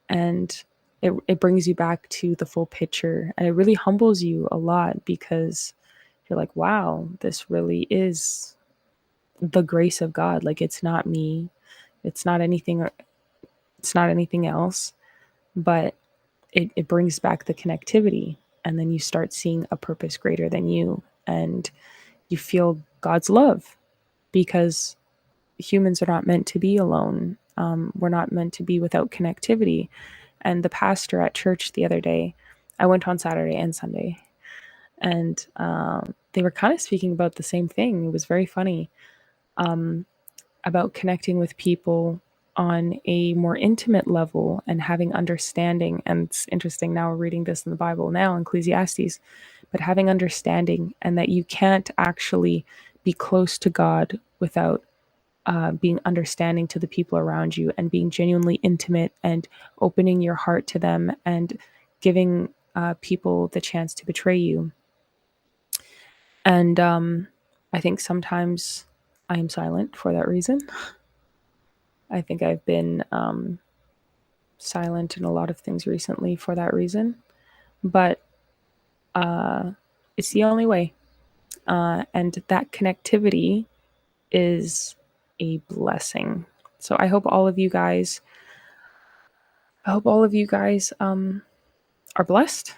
And it brings you back to the full picture. And it really humbles you a lot, because you're like, wow, this really is the grace of God. Like, it's not me. It's not anything else. But it brings back the connectivity. And then you start seeing a purpose greater than you. And you feel God's love, because humans are not meant to be alone. We're not meant to be without connectivity. And the pastor at church the other day, I went on Saturday and Sunday, and they were kind of speaking about the same thing. It was very funny, about connecting with people on a more intimate level and having understanding. And it's interesting, now we're reading this in the Bible now, in Ecclesiastes, but having understanding, and that you can't actually be close to God without being understanding to the people around you, and being genuinely intimate and opening your heart to them, and giving people the chance to betray you. And I think sometimes I am silent for that reason. I think I've been silent in a lot of things recently for that reason. But it's the only way. And that connectivity is a blessing. So I hope all of you guys are blessed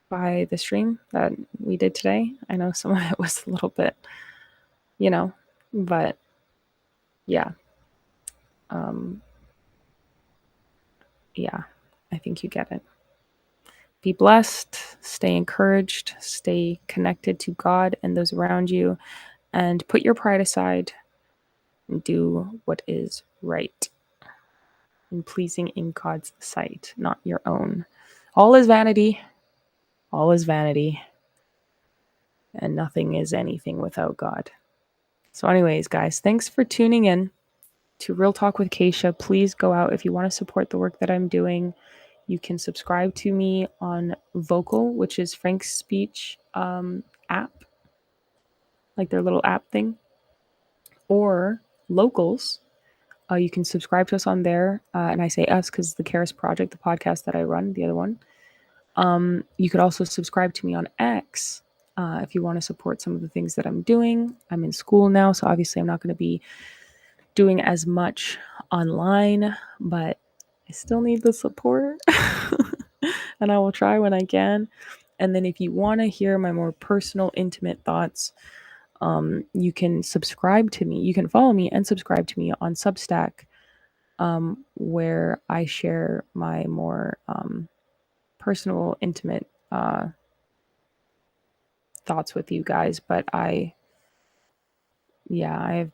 by the stream that we did today. I know some of it was a little bit, but yeah. Yeah, I think you get it. Be blessed, stay encouraged, stay connected to God and those around you, and put your pride aside and do what is right and pleasing in God's sight, not your own. All is vanity. All is vanity. And nothing is anything without God. So anyways, guys, thanks for tuning in to Real Talk with Kaysha. Please go out if you want to support the work that I'm doing. You can subscribe to me on Vocal, which is Frank's speech app, like their little app thing, or Locals. You can subscribe to us on there, and I say us because the Karis Project, the podcast that I run, the other one. You could also subscribe to me on X If you want to support some of the things that I'm doing, I'm in school now, so obviously I'm not going to be doing as much online, but I still need the support and I will try when I can. And then if you want to hear my more personal, intimate thoughts, you can subscribe to me. You can follow me and subscribe to me on Substack, where I share my more personal, intimate thoughts with you guys. But I've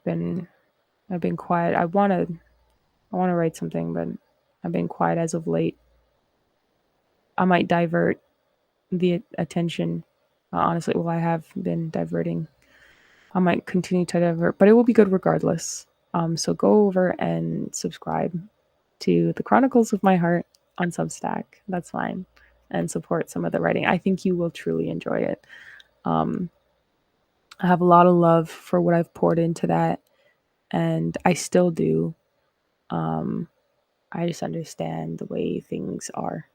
been quiet. I want to write something, but I've been quiet as of late. I might divert the attention. Honestly, well, I have been diverting. I might continue to divert, but it will be good regardless. So go over and subscribe to the Chronicles of My Heart on Substack. That's fine. And support some of the writing. I think you will truly enjoy it. I have a lot of love for what I've poured into that, and I still do. I just understand the way things are.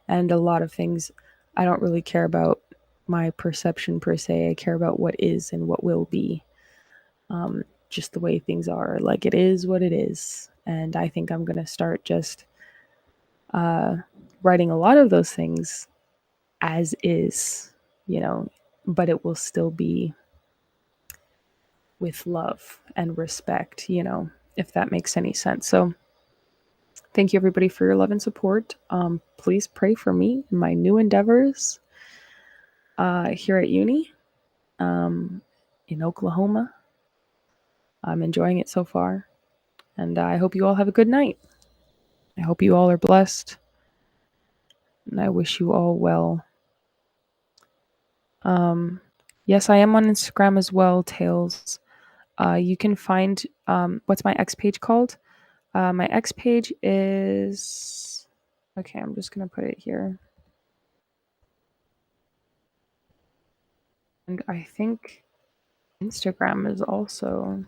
And a lot of things, I don't really care about my perception per se. I care about what is and what will be. Just the way things are. Like, it is what it is. And I think I'm going to start just writing a lot of those things as is, but it will still be with love and respect, if that makes any sense. So thank you, everybody, for your love and support. Please pray for me in my new endeavors here at uni in Oklahoma. I'm enjoying it so far, and I hope you all have a good night. I hope you all are blessed, and I wish you all well. Yes, I am on Instagram as well, Tails. You can find what's my X page called? My X page is... Okay, I'm just going to put it here. And I think Instagram is also...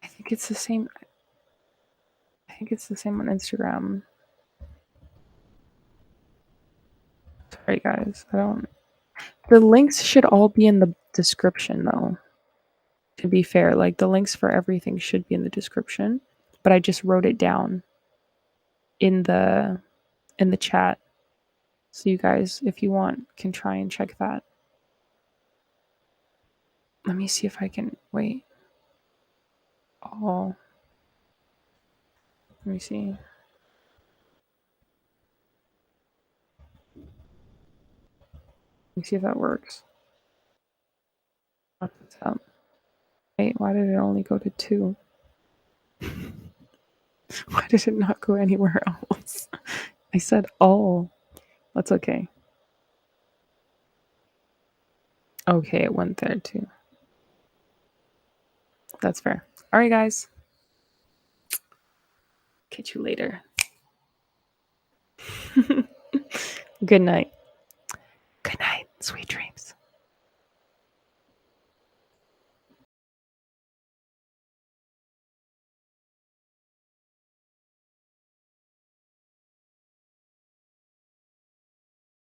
I think it's the same on Instagram. Sorry, guys. The links should all be in the description, though. To be fair, like, the links for everything should be in the description, but I just wrote it down in the chat. So you guys, if you want, can try and check that. Let me see if I can... Wait. Oh. Let me see. Let me see if that works. What's up? Wait, why did it only go to 2? Why did it not go anywhere else? I said all. That's okay. Okay, it went there too. That's fair. All right, guys. Catch you later. Good night.